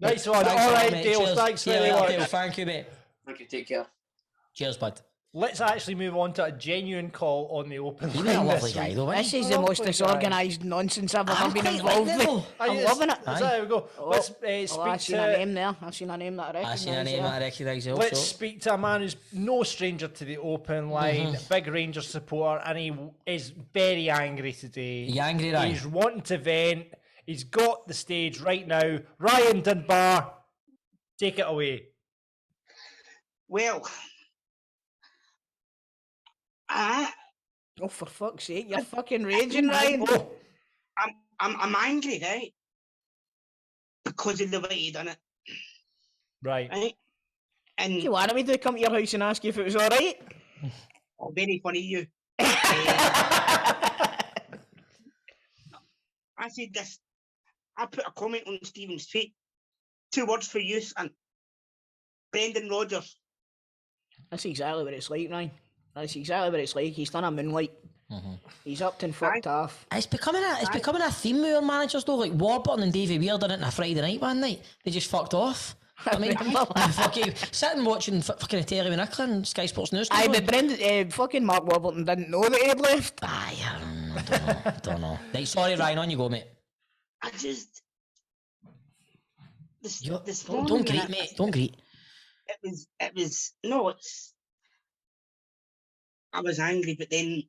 Nice one. Thanks All a lot, right, mate. Dale. Cheers. Thanks See you very later, much. Dale. Thank you, mate. Thank you. Take care. Cheers, bud. Let's actually move on to a genuine call on the open He was a line lovely this guy, week. though, wasn't This he? is the most disorganised nonsense I've ever been quite involved like with. that, I'm loving it. So there we go. Let's I speak seen a to. name there. I've seen a name that I recognise. I seen a name that I recognise also. Let's speak to a man who's no stranger to the open line, big Rangers supporter, and he is very angry today. You angry, Ryan? He's wanting to vent. He's got the stage right now. Ryan Dunbar, take it away. Well, Oh, for fuck's sake, you're fucking raging, Ryan. I'm angry, right? Because of the way he done it, Right. right? And You wanted me to come to your house and ask you if it was all right? very funny you. I said this. I put a comment on Stephen's tweet. 2 words for you, son. Brendan Rodgers. That's exactly what it's like, Ryan. That's exactly what it's like. He's done a moonlight. He's upped and fucked off. It's becoming a theme with our managers though. Like Warburton and Davy Weir done it on a Friday night one night. They just fucked off. I mean, fucking sitting watching fucking Terry Nicola and Sky Sports News. Aye, but Brendan, fucking Mark Warburton didn't know that he had left. Aye, I don't know. Right, sorry, Ryan, on you go, mate. I just. This Don't morning, greet, mate. Don't greet. It was. No, it's. I was angry, but then.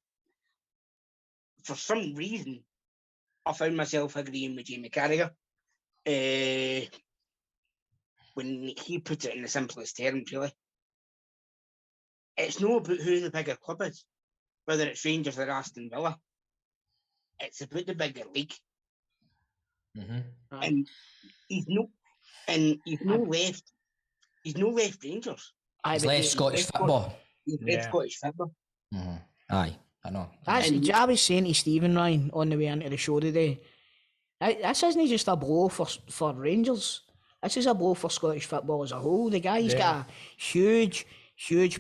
For some reason, I found myself agreeing with Jamie Carragher. When he put it in the simplest terms, really. It's not about who the bigger club is, whether it's Rangers or Aston Villa. It's about the bigger league. And he's no left. He's no left Rangers. He's left Scottish football. He's left Scottish football. Aye, I know. I was saying to Stephen, Ryan, on the way into the show today, this isn't just a blow for Rangers. This is a blow for Scottish football as a whole. The guy's got a huge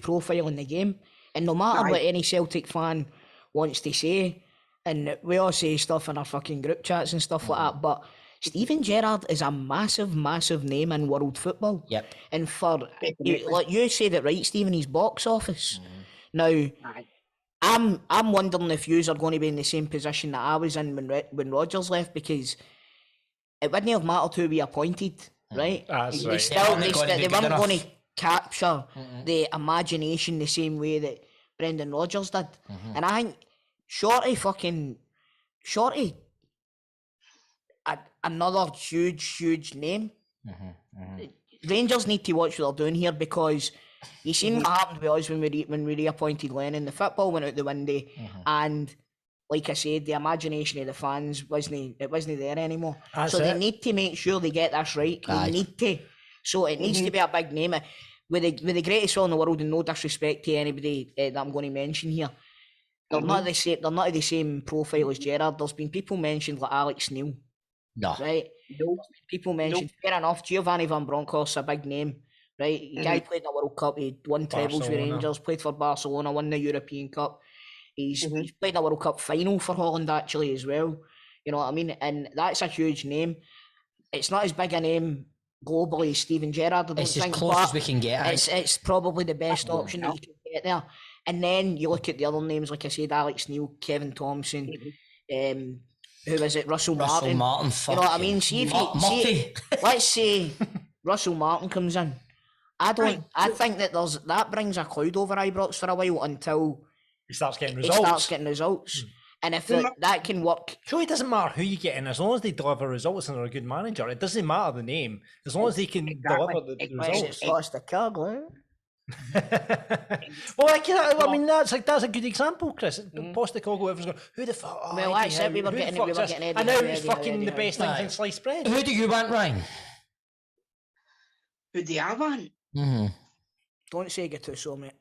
profile in the game. And no matter what any Celtic fan wants to say, and we all say stuff in our fucking group chats and stuff like that, but Steven Gerrard is a massive name in world football. Yep. And like you said it right, Stephen, he's box office. Now, I'm wondering if yous are going to be in the same position that I was in when Rodgers left, because it wouldn't have mattered who we appointed, right? That's right. They weren't going to capture the imagination the same way that Brendan Rodgers did. And I think Shorty, another huge name. Rangers need to watch what they're doing here, because you seen what happened with us when we reappointed Lennon. The football went out the window, and like I said, the imagination of the fans wasn't there anymore. They need to make sure they get this right. They need to. So it needs to be a big name. With the greatest will in the world, and no disrespect to anybody that I'm going to mention here, they're not the same. They're not of the same profile as Gerrard. There's been people mentioned like Alex Neil. No. Right? People mentioned, fair enough, Giovanni Van Bronckhorst's a big name, right? The guy played in the World Cup, he won trebles with Rangers, played for Barcelona, won the European Cup. He's played in the World Cup final for Holland actually as well. You know what I mean? And that's a huge name. It's not as big a name globally as Steven Gerrard, I don't It's think. as close as we can get. It's probably the best option that you can get there. And then you look at the other names, like I said, Alex Neil, Kevin Thompson, who is it? Russell Martin. You know what I mean? See if let's say Russell Martin comes in. I think that brings a cloud over Ibrox for a while until he starts getting results. And if that can work, sure, it doesn't matter who you get in, as long as they deliver results and are a good manager. It doesn't matter the name, as long as they can deliver the results. It's lost the cog, Well, I mean, that's a good example, Chris. Postecoglou, everyone's going, who the fuck? Oh, Well, Eddie that's it. Howe, We were who the getting fuck's this? Eddie And now Howe, it's Eddie Howe, fucking Eddie the Howe. best things in sliced bread. Who do you want, Ryan? Who do I want? Don't say Gattuso, mate.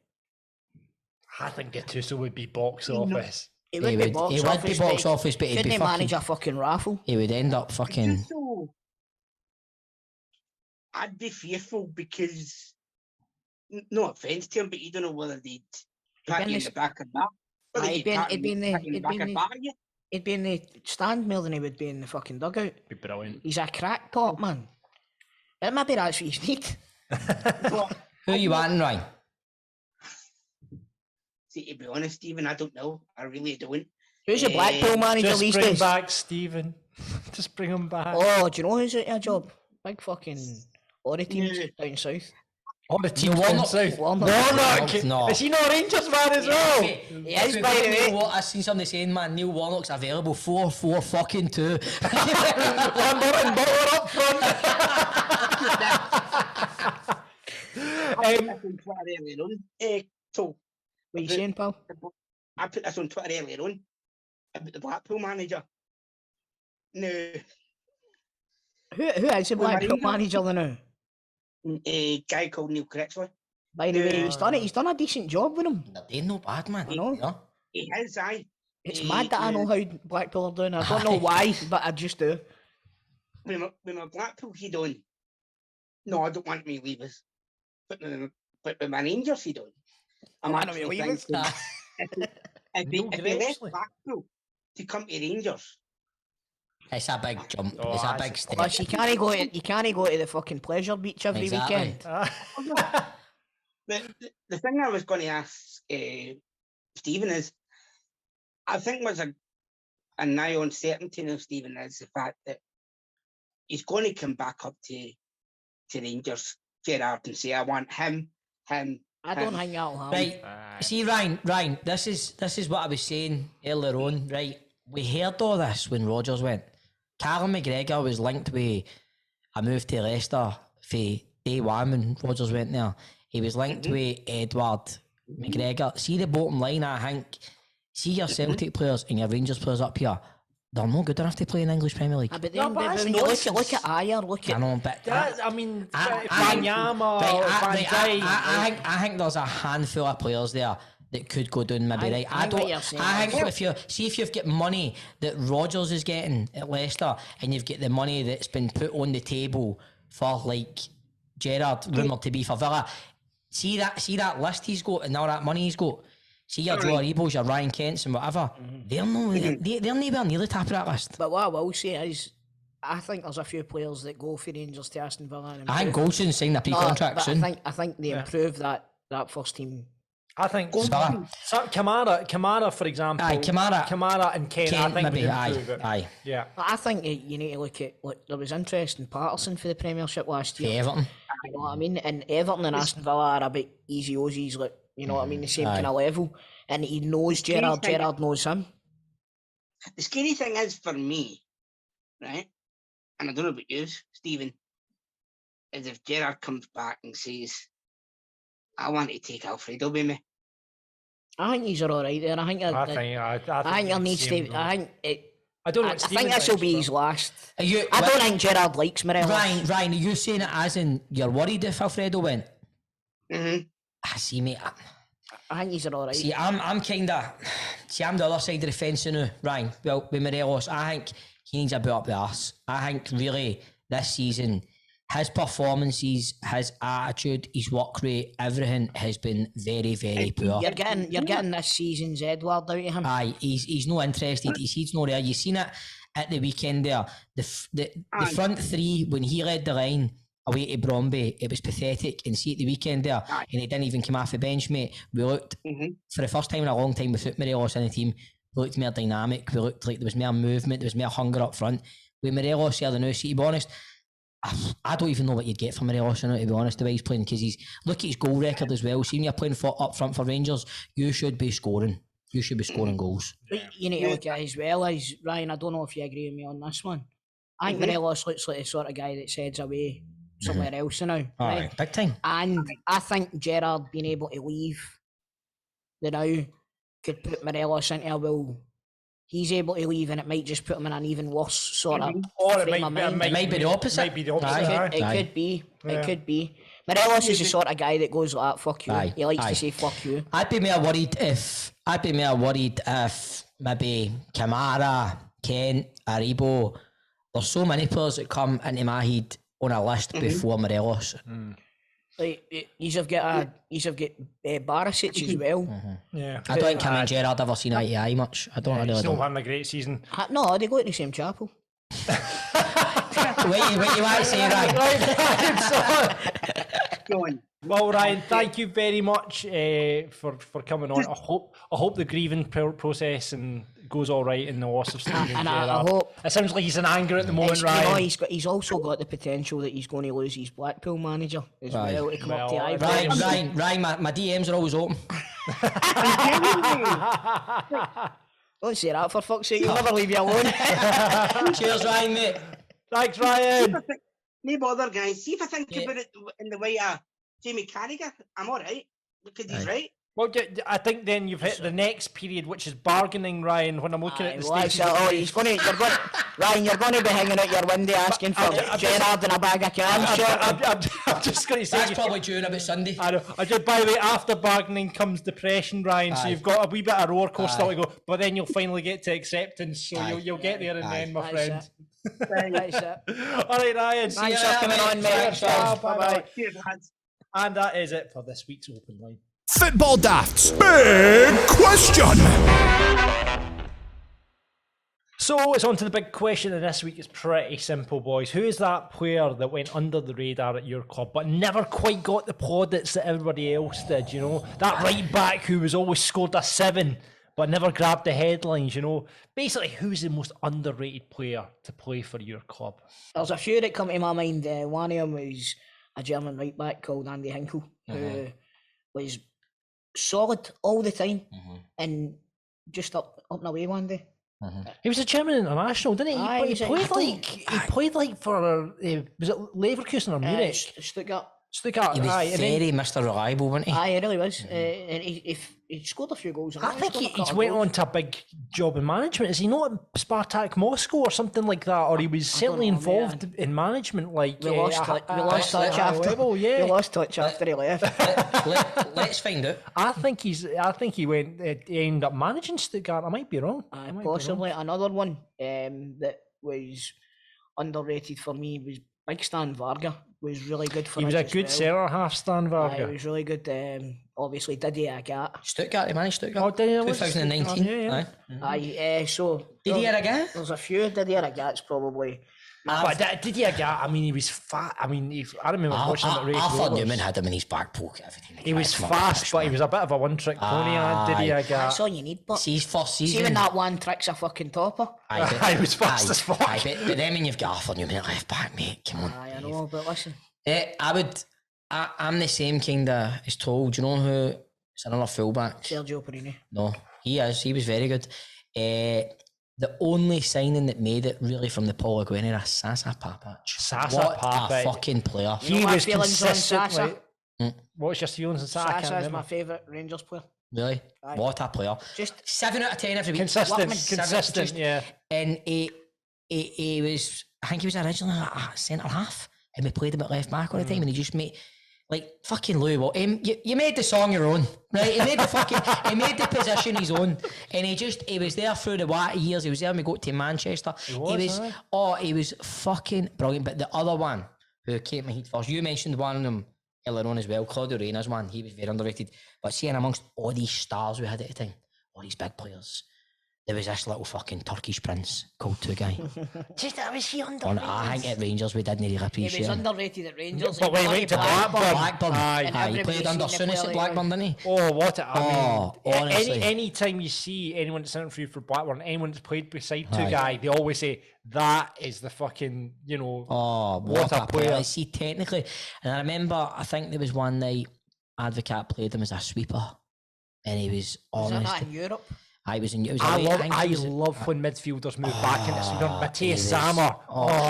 I think Gattuso would be box office. He would be box office, but he'd couldn't be he fucking... manage a fucking raffle? He would end up fucking... So, I'd be fearful because, no offence to him, but you don't know whether they'd pat you in the back of that. He'd be in the stand more than he would be in the fucking dugout. Be brilliant. He's a crackpot, man. But maybe that's what you need. Who you want, Ryan? See, to be honest, Stephen, I don't know. I really don't. Who's your Blackpool manager these days? Just bring back Stephen. Just bring him back. Oh, do you know who's at your job? Big fucking Ori teams down south. All the teams down south. Warnock. No. Is he not a Rangers man as well? He is, by the way. I've seen somebody saying, man, Neil Warnock's available 4-4 fucking 2. Lambert and Butler up front. I put this on Twitter earlier on. What are you saying, pal? I put this on Twitter earlier on about the Blackpool manager. No. Who is the Blackpool manager now? A guy called Neil Critchley. By the way, he's done a decent job with him. They're no bad, man. I know. Yeah. He has, aye. It's mad that I know how Blackpool are doing. I don't know why, but I just do. When my Blackpool head on, no, I don't want me leavers. But with my Rangers head on, I'm actually thinking if they left Blackpool to come to Rangers, it's a big jump. It's a big step. Plus, you can't go to the fucking pleasure beach every weekend. The thing I was going to ask Stephen is, I think was a nigh uncertainty of Stephen is the fact that he's going to come back up to Rangers, Gerrard, and say, I want him. I don't think that'll happen. Right. See, Ryan, this is what I was saying earlier on, right? We heard all this when Rodgers went. Callum McGregor was linked with a move to Leicester for day one when Rodgers went there. He was linked with Edward McGregor. See the bottom line, I think, see your Celtic players and your Rangers players up here, they're not good enough to play in the English Premier League. But then, when you look at Ayer, I know, but I think there's a handful of players there that could go down maybe right. I think if you've got money that Rodgers is getting at Leicester and you've got the money that's been put on the table for like Gerrard rumoured to be for Villa, see that list he's got and all that money he's got. See your Joe Aribos, your Ryan Kents and whatever. They're nowhere near the top of that list. But what I will say is, I think there's a few players that go for Rangers to Aston Villa. And I think Goldson's signed a pre-contract soon. I think they improve that first team. I think Kamara, for example. Aye, Kamara and Kent I think maybe, would improve it. Aye. Yeah. But I think you need to look at there was interest in Patterson for the Premiership last year. Everton. You know what I mean? And Everton and Aston Villa are a bit easy Aussies, like, you know what I mean, the same kind of level. And he knows Gerrard knows him. The scary thing is for me, right? And I don't know about you, Stephen, is if Gerrard comes back and says, I want to take Alfredo with me. I think he's all right there. I think he'll need to. I think this will be his last. I don't think Gerrard likes Morelos. Ryan, are you saying it as in you're worried if Alfredo went? I see, mate. I think he's all right. See, I'm the other side of the fence now, Ryan. Well, with Morelos, I think he needs a bit up the arse. I think really this season, his performances, his attitude, his work rate, everything has been very, very poor. You're getting this season's Edward out of him. Aye, he's no interested. He's no there. You seen it at the weekend there. The front three when he led the line away to Bromby, it was pathetic. And see at the weekend there, and he didn't even come off the bench, mate. We looked for the first time in a long time without Morelos in the team. We looked more dynamic. We looked like there was more movement. There was more hunger up front. With Morelos here, the now, see, to be honest, I don't even know what you'd get from Morelos now, to be honest, the way he's playing, because look at his goal record as well. See, when you're playing up front for Rangers, you should be scoring. You should be scoring goals. But you need to look at it as well as, Ryan, I don't know if you agree with me on this one. I think Morelos looks like the sort of guy that heads away somewhere else now. Right? Big time. And I think Gerrard being able to leave the now could put Morelos into a, well, he's able to leave and it might just put him in an even worse sort of Or it frame of mind. It might be the opposite. Might be the opposite. It could be. It could be. Morelos is the sort of guy that goes like, fuck you. He likes to say fuck you. I'd be more worried if maybe Kamara, Kent, Aribo. There's so many players that come into my head on a list before Morelos. Like, he's have got Barisic as well. Yeah. I don't think him and Gerrard ever seen eye to eye much. I really He's not don't. having a great season. No, they go to the same chapel. What you want to say, Ryan? Go on. Well, Ryan, thank you very much for coming on. I hope the grieving process goes all right in the loss of Steven And Gerrard. I hope it sounds like he's in anger at the moment, Ryan. He's also got the potential that he's going to lose his Blackpool manager as well to come up to Ryan, my DMs are always open. Don't say that, for fuck's sake. You'll never leave you alone. Cheers, Ryan, mate. Thanks, Ryan. No bother, guys. See if I think about it in the way of Jamie Carragher. I'm all right because he's right. Well, I think then you've hit the next period, which is bargaining, Ryan. When I'm looking at the stage, Ryan, you're going to be hanging out your window asking for Gerrard and a bag of cans. I'm just going to say that's probably due about Sunday. I know. By the way, after bargaining comes depression, Ryan. So you've got a wee bit of roller coaster to go, but then you'll finally get to acceptance. So you'll get there in the end, my friend. That's it. All right, Ryan. Thanks for coming on, mate. Bye-bye. And that is it for this week's Open Line. Football Daft's big question. So it's on to the big question, and this week is pretty simple, boys. Who is that player that went under the radar at your club but never quite got the plaudits that everybody else did, you know? That right back who was always scored a 7 but never grabbed the headlines, you know? Basically, who's the most underrated player to play for your club? There's a few that come to my mind. One of them was a German right back called Andy Hinkle, who was solid all the time and just up and away one day. He was a German international, didn't he? He played like for was it Leverkusen or Munich? Stuttgart. He was very Mr. Reliable, wasn't he? He really was. And he scored a few goals. I think he's went on to a big job in management. Is he not at Spartak Moscow or something like that? Or he was certainly involved in management. Like we lost touch after he left. Let's find out. I think he ended up managing Stuttgart. I might be wrong. Possibly another one that was underrated for me was Big Stan Varga. Was really good for us. He was a good centre half, Stan Varga. He was really good. Obviously, Didier Agat. Stuttgart, he managed Stuttgart. Oh, did he? 2019. So Didier Agat? There's a few Didier Agats probably. But Didier Agat, I mean, he was fat. I mean, I remember watching him at Race Arthur Newman had him in his back pocket. Everything. He was fast, but he was a bit of a one-trick pony. Didier Agat. That's all you need. But see his first season. See when that one trick's a fucking topper. He was fast as fuck. But then when you've got Arthur Newman at left back, mate, come on. I know, but listen. I'm the same kind of as told. You know who? It's another fullback. Sergio Perini. No, he is. He was very good. The only signing that made it really from the Paul Aguirre era, Sasa Papac. What a fucking player. He was consistent. What's your feelings on Sasa? Sasa is my favourite Rangers player. Really? Aye. What a player. Just 7 out of 10 every week. Consistent, yeah. And he was, I think he was originally a centre half. And we played him at left back all the time, and he just made, like, fucking Louis you made the song your own, right? He made the position his own, and he was there through the water years. He was there when we got to Manchester. He was fucking brilliant. But the other one who came to my head first, you mentioned one of them earlier on as well, Claudio Reyna's one. He was very underrated. But seeing amongst all these stars we had at the time, all these big players, there was this little fucking Turkish prince called Tugay. Was he underrated? I think at Rangers we didn't really appreciate him. He was underrated at Rangers. But when he went to Blackburn, he played under Souness at Blackburn, didn't he? Oh, what I mean, honestly. Any time you see anyone that's in for Blackburn, anyone that's played beside Tugay, they always say, that is the fucking, you know, what a player. I see, technically. And I remember, I think there was one night, Advocat played him as a sweeper, and he was honest. Was that in Europe? I love when midfielders move back into sweeper. Matthias Sammer.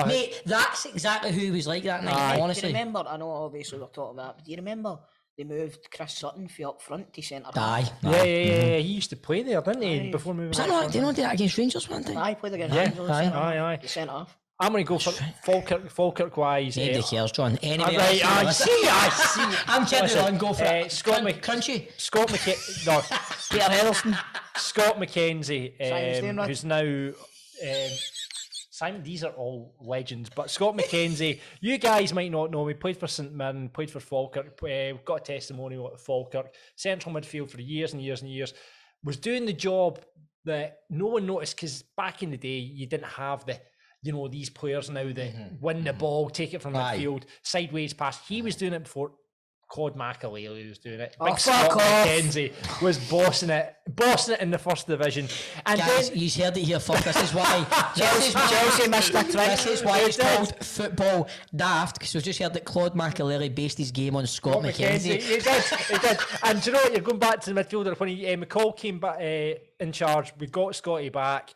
Mate, that's exactly who he was like that night, honestly. Do you remember, I know obviously we're talking about, but do you remember they moved Chris Sutton for up front to centre. Aye. Yeah. He used to play there, didn't he? Before moving. Was that not? Did you not do that against Rangers one time? I played against Yeah, Rangers. aye. The centre half. I'm going to go for Falkirk wise. Nobody cares, John. Anyway, Right, I see. I'm kidding. Listen, On, go for it. Crunchy. Scott McKenzie. No, Peter Henderson. Scott McKenzie, Simon Steinrod. who's now. Simon, these are all legends, but Scott McKenzie, you guys might not know, he played for St Mirren, played for Falkirk, got a testimonial at Falkirk, central midfield for years and years and years, was doing the job that no one noticed, because back in the day, you didn't have the, these players now that win the ball, take it from midfield, sideways pass. He was doing it before. Claude Makalele was doing it. Big Scott McKenzie was bossing it in the first division. And guys, then, you heard it here first. This is why Chelsea missed a trick. This is why it's called football daft, because we've just heard that Claude Makalele based his game on Scott McKenzie. He did. And do you know what? You're going back to the midfielder when McCall came back in charge. We got Scotty back.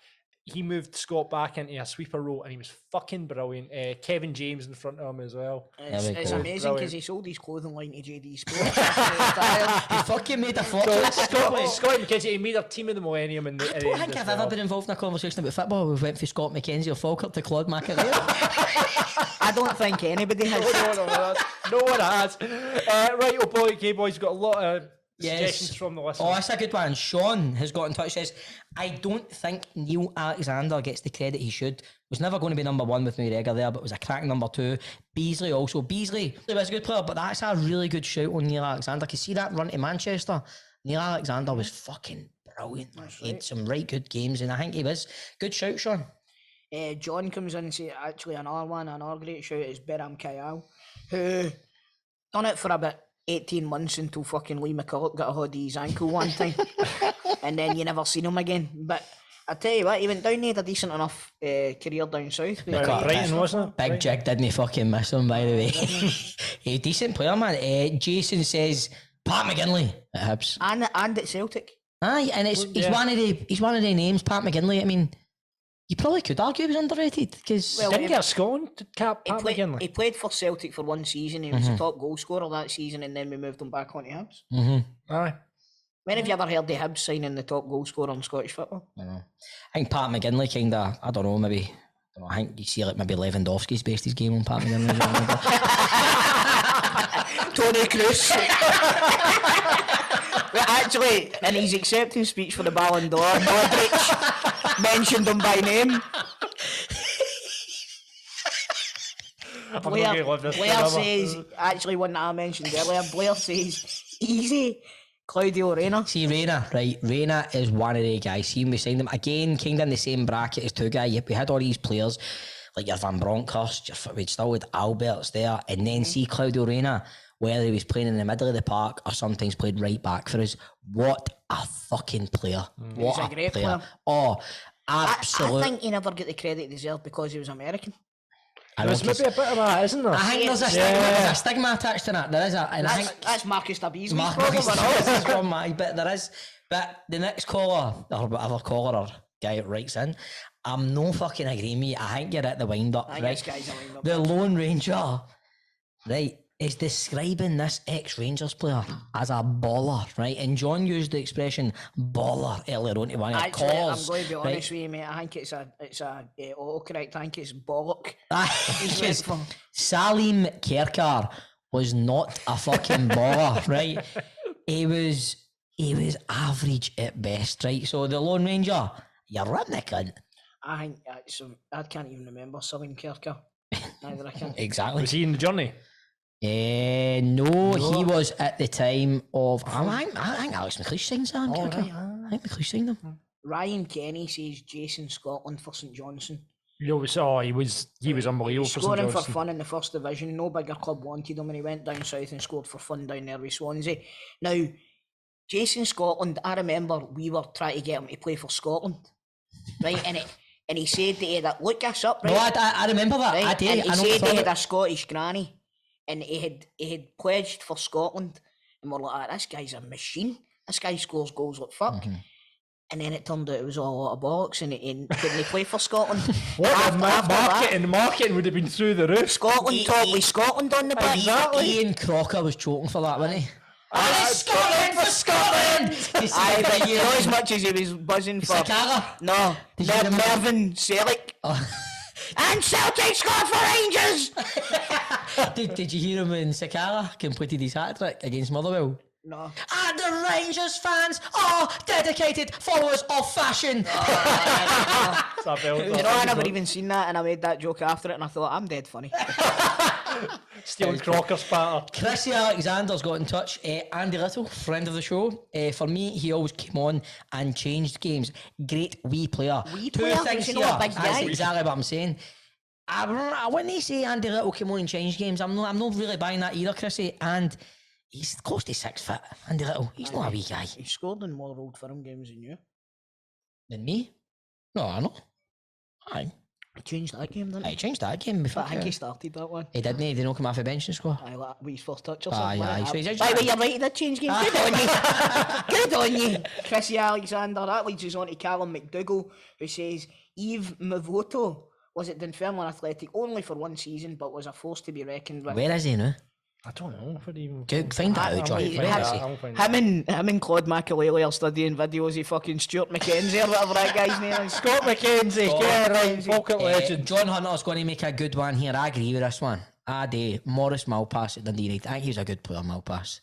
He moved Scott back into a sweeper role, and he was fucking brilliant. Kevin James in front of him as well. It's amazing because he sold his clothing line to JD Sports. He fucking made a fortune. Scott McKenzie, he made a team of the millennium. I don't think I've ever been involved in a conversation about football. We went from Scott McKenzie or Falkirk to Claude Makalele. I don't think anybody has. No one has. Right, okay, boys, got a lot of suggestions from the listeners. Oh, that's a good one. Sean has got in touch, says, I don't think Neil Alexander gets the credit he should. Was never going to be number one with McGregor there, but was a crack number two. Beasley also. Beasley was a good player, but that's a really good shout on Neil Alexander. Can you see that run to Manchester? Neil Alexander was fucking brilliant. He had some right good games, and I think he was. Good shout, Sean. John comes in and says, actually, another great shout is Beram Kayal, who done it for about 18 months until fucking Lee McCulloch got a hold of his ankle one time. And then you never seen him again. But I tell you what, he went down there, had a decent enough career down south. Brighton, wasn't it? Big Jig didn't fucking miss him, by the way. He's a decent player, man. Jason says, Pat McGinley at Hibs. And at Celtic. Aye, and he's one of the names, Pat McGinley. I mean, you probably could argue he was underrated because didn't get a Scotland cap. He played for Celtic for one season. He was the top goal scorer that season, and then we moved him back onto Hibs. Aye. When have you ever heard the Hibs signing the top goal scorer in Scottish football? I think Pat McGinley kind of, I don't know, maybe. I think you see like maybe Lewandowski's based his game on Pat McGinley. Tony Kroos. But actually, in his acceptance speech for the Ballon d'Or, Modric mentioned him by name. Blair says, actually one that I mentioned earlier, Blair says, easy, Claudio Reyna. See, Reyna is one of the guys. See, we signed him again, kind of in the same bracket as two guys. We had all these players, like your Van Bronckhorst, we'd still had Alberts there, and then see Claudio Reyna, whether he was playing in the middle of the park or sometimes played right back for us. What a fucking player. What He's a great player. Oh, absolutely. I think he never got the credit he deserved because he was American. There's maybe a bit of that, isn't there? I think there's a stigma attached to that. There is and I think that's Marcus Davies. But there is. But the next caller, or whatever caller or guy that writes in, I'm no fucking agreeing with you. I think you're at the wind up, right? The Lone Ranger, right, is describing this ex-Rangers player as a baller, right? And John used the expression baller earlier on to one of his calls. I'm going to be honest with you, mate. I think it's a autocorrect. I think it's bollock. Salim Kerkar was not a fucking baller, right? He was average at best, right? So the Lone Ranger, you're right, the cunt. I think I can't even remember Salim Kerkar. Neither I can. Exactly. Was he in the journey? No, he was at the time of. I think Alex McLeish signed Sam Kerkar. I think McLeish signed him. Ryan Kenny says Jason Scotland for St Johnstone. He was unbelievable. Scoring for fun in the first division. No bigger club wanted him, and he went down south and scored for fun down there with Swansea. Now, Jason Scotland, I remember we were trying to get him to play for Scotland, right? And he said that he had a look us up, right? No, I remember that. Right? I did. And he said he had a Scottish granny. And he had pledged for Scotland, and we're like, this guy's a machine. This guy scores goals like fuck. Mm-hmm. And then it turned out it was all a lot of bollocks, and couldn't he play for Scotland? Marketing would have been through the roof. Scotland talk with Scotland on the back. Exactly. Ian Crocker was choking for that, wasn't he? And it's Scotland for Scotland! Aye, but you know, as much as he was buzzing for... Sakala? No, Did you hear him? Mervyn Selick. And Celtic scored for Rangers! Did you hear him when Sakala completed his hat-trick against Motherwell? No. And the Rangers fans are dedicated followers of fashion. You know, I never even seen that, and I made that joke after it, and I thought, I'm dead funny. Stealing Crocker's patter. Chrissy Alexander's got in touch. Andy Little, friend of the show. For me, he always came on and changed games. Great wee player. Wee Two player? things You know, here. a big That's guy. exactly what I'm saying. When they say Andy Little came on and changed games, I'm not really buying that either, Chrissy. And he's close to 6 foot. Andy Little, he's not a wee guy. He scored in more Old Firm games than you. Than me? No, I know. Aye. He changed that game, didn't he? He changed that game before. I think he started that one. He didn't. He didn't come off the bench and score. Aye, like with his first touch or Aye, something. aye. wasn't So it? he's By the way, you're right, he did change games. Good on you. Good on you. Chrissy Alexander. That leads us on to Callum McDougall, who says, Yves Mavoto was at Dunfermline Athletic only for 1 season, but was a force to be reckoned with. Where is he now? I don't know. What even... Find that out, John. I'll Where is he? Him and Claude Makalele are studying videos of fucking Stuart MacKenzie or whatever that guy's name is. Scott MacKenzie, yeah, right, pocket legend. John Hunter's going to make a good one here. I agree with this one. Morris Malpass at Dundee United. I think he was a good player, Malpass.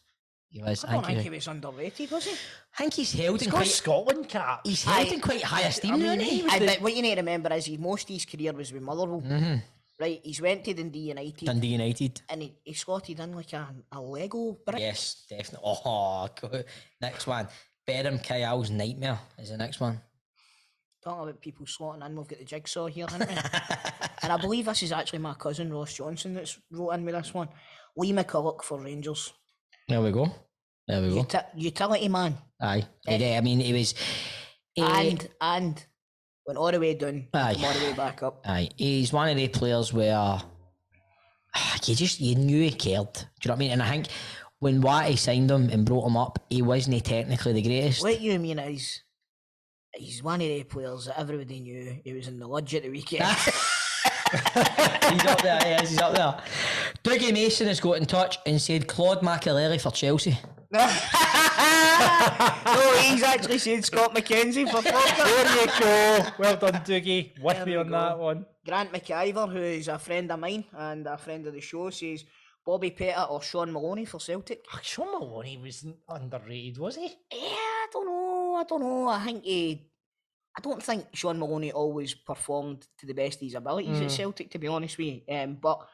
He was. I don't think he was underrated, was he? I think he's held in Got quite... Scotland cap. He's held in quite high esteem now, isn't he? But what you need to remember is most of his career was with Motherwell. Mm-hmm. Right, he's went to Dundee United. And he slotted in like a Lego brick. Yes, definitely. Oh, God. Next one. Berham Kyle's Nightmare is the next one. Talking about people slotting in, we've got the jigsaw here, haven't we? And I believe this is actually my cousin Ross Johnson that's wrote in with this one. Lee McCulloch for Rangers. There we go. Utility man. Aye. I mean, it was... And went all the way down, Aye. all the way back up. Aye. He's one of the players where you knew he cared. Do you know what I mean? And I think when Watty signed him and brought him up, he wasn't technically the greatest. What you mean is, he's one of the players that everybody knew he was in the lodge at the weekend. He's up there, yes, he's up there. Dougie Mason has got in touch and said Claude Makalele for Chelsea. No, he's actually said Scott MacKenzie for Falkirk. There you go. Well done, Dougie. With There me we on go. that one. Grant McIver, who is a friend of mine and a friend of the show, says Bobby Pettit or Sean Maloney for Celtic. Sean Maloney wasn't underrated, was he? Yeah, I don't know. I don't think Sean Maloney always performed to the best of his abilities at Celtic, to be honest with you. But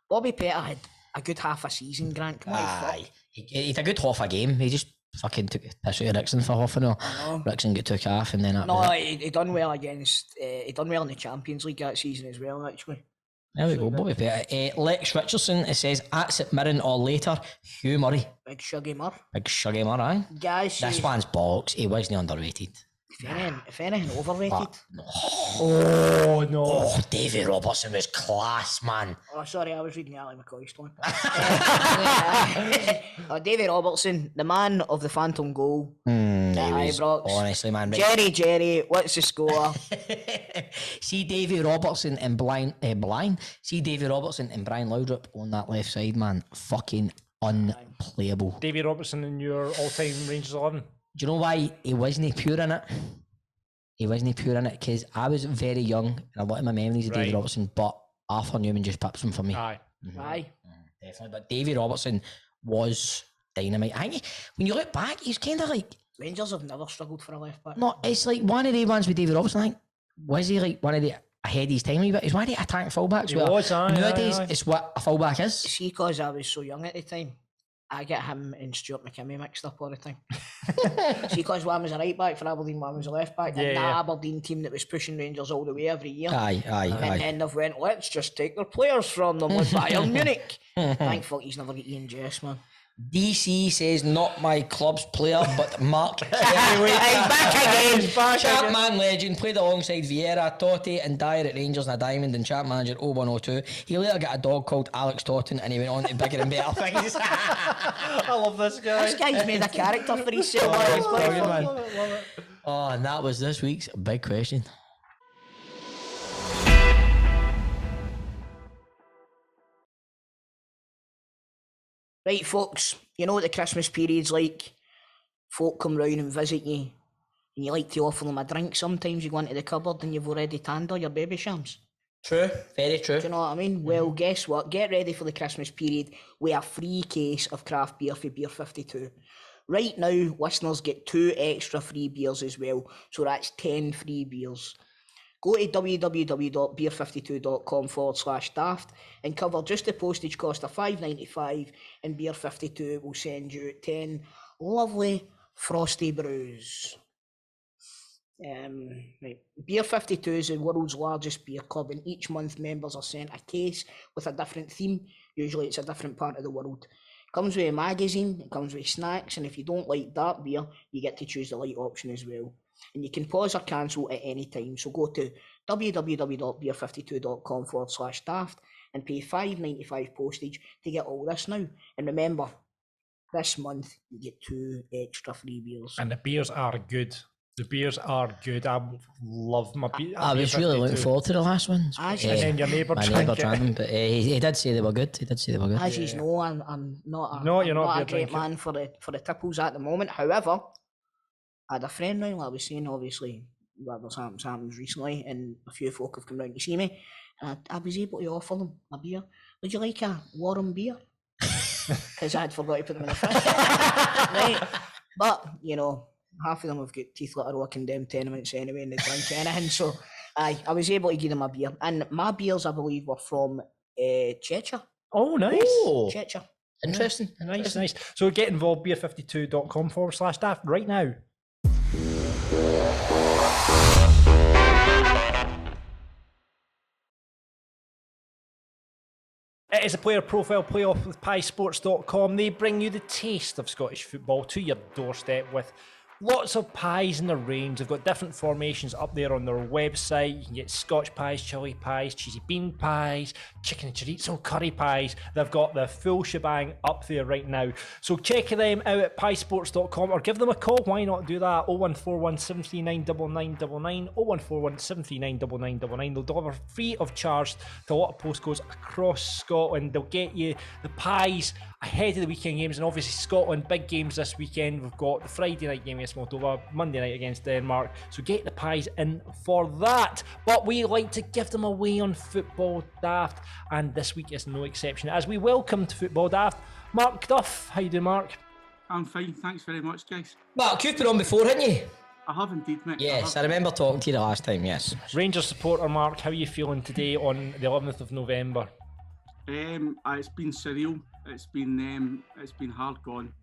Bobby Pettit had a good half a season, Grant. Come on, Aye. He had a good half a game. He just fucking took a piss out of Rickson for half an hour. Rickson got took half and then... He done well against... he done well in the Champions League that season as well, actually. There we go, Bobby Pettit. Lex Richardson, it says, at St Mirren or later, Hugh Murray. Big Shuggy Murr. Big Shuggy Murray, aye? Guys, This one's bollocks. He wasn't underrated. if anything, overrated. Oh, no. Oh, Davy Robertson was class, man. Oh, sorry, I was reading Ali McCoy's one. David Robertson, the man of the phantom goal. He at was, Ibrox. honestly, man. Right. Jerry, what's the score? See Davy Robertson and See Davy Robertson and Brian Laudrup on that left side, man. Fucking unplayable. Davy Robertson in your all-time Rangers 11. Do you know why he wasn't pure in it? He wasn't pure in it because I was very young and a lot of my memories of Davy Right. Robertson, but Arthur Newman just pips him for me. Aye. Aye. Definitely. But Davy Robertson was dynamite. I think when you look back, he's kind of like... Rangers have never struggled for a left back. No, it's like one of the ones with Davy Robertson. I think, was he like one of the ahead of his time a wee bit? He's one of the attacking fullbacks. He where was, aye, nowadays, aye. it's what a fullback is. See, because I was so young at the time, I get him and Stuart McKimmie mixed up all the time. See, because one was a right back for Aberdeen, one was a left back. And Yeah, that yeah. Aberdeen team that was pushing Rangers all the way every year. Aye. And then they've went, let's just take their players from them with Bayern Munich. Thank fuck he's never got Ian Jess, man. DC says not my club's player, but Mark. Back again. Chapman legend, played alongside Vieira, Totti and Dyer at Rangers and a Diamond and Chap manager 0102. He later got a dog called Alex Totten and he went on to bigger and better things. I love this guy. This guy's made a character for himself. He's brilliant, man. Oh, and that was this week's big question. Right, folks, you know what the Christmas period's like. Folk come round and visit you, and you like to offer them a drink. Sometimes you go into the cupboard and you've already tanned all your baby shams. True, very true. Do you know what I mean? Well, guess what? Get ready for the Christmas period with a free case of craft beer for Beer 52. Right now, listeners get 2 extra free beers as well, so that's 10 free beers. Go to www.beer52.com/daft and cover just the postage cost of $5.95, and Beer 52 will send you 10 lovely frosty brews. Right. Beer 52 is the world's largest beer club, and each month members are sent a case with a different theme. Usually it's a different part of the world. It comes with a magazine, it comes with snacks, and if you don't like dark beer, you get to choose the light option as well. And you can pause or cancel at any time. So go to www.beer52.com/daft and pay $5.95 postage to get all this now. And remember, this month you get 2 extra free beers. And the beers are good. The beers are good. I love my beer. I was really looking forward to the last one. And then your neighbour my drank neighbour it. drank them, but he did say they were good. As you know, I'm not a, no, you're not not a great man for the tipples at the moment. However, I had a friend now, like I was saying, obviously, there's happened recently, and a few folk have come round to see me, and I was able to offer them a beer. Would you like a warm beer? Because I had forgot to put them in the fridge. Right? But, you know, half of them have got teeth like a row of condemned tenements anyway, and they drink anything, so I was able to give them a beer. And my beers, I believe, were from Cheshire. Oh, nice. Cheshire. Interesting. Nice. So get involved, beer52.com/daft right now. It is a player profile playoff with piesports.com. They bring you the taste of Scottish football to your doorstep with lots of pies in the range. They've got different formations up there on their website. You can get Scotch pies, chili pies, cheesy bean pies, chicken and chorizo curry pies. They've got the full shebang up there right now. So check them out at piesports.com or give them a call. Why not do that? 0141 739 9999, 0141 739 9999. They'll deliver free of charge to a lot of postcodes across Scotland. They'll get you the pies ahead of the weekend games, and obviously Scotland, big games this weekend. We've got the Friday night game against Moldova, Monday night against Denmark, so get the pies in for that. But we like to give them away on Football Daft, and this week is no exception as we welcome to Football Daft Mark Duff. How you doing, Mark? I'm fine, thanks very much, guys. Mark, you've been on before, haven't you? I have indeed, mate. Yes, I remember talking to you the last time, yes. Rangers supporter Mark, how are you feeling today on the 11th of November? It's been surreal. It's been hard gone.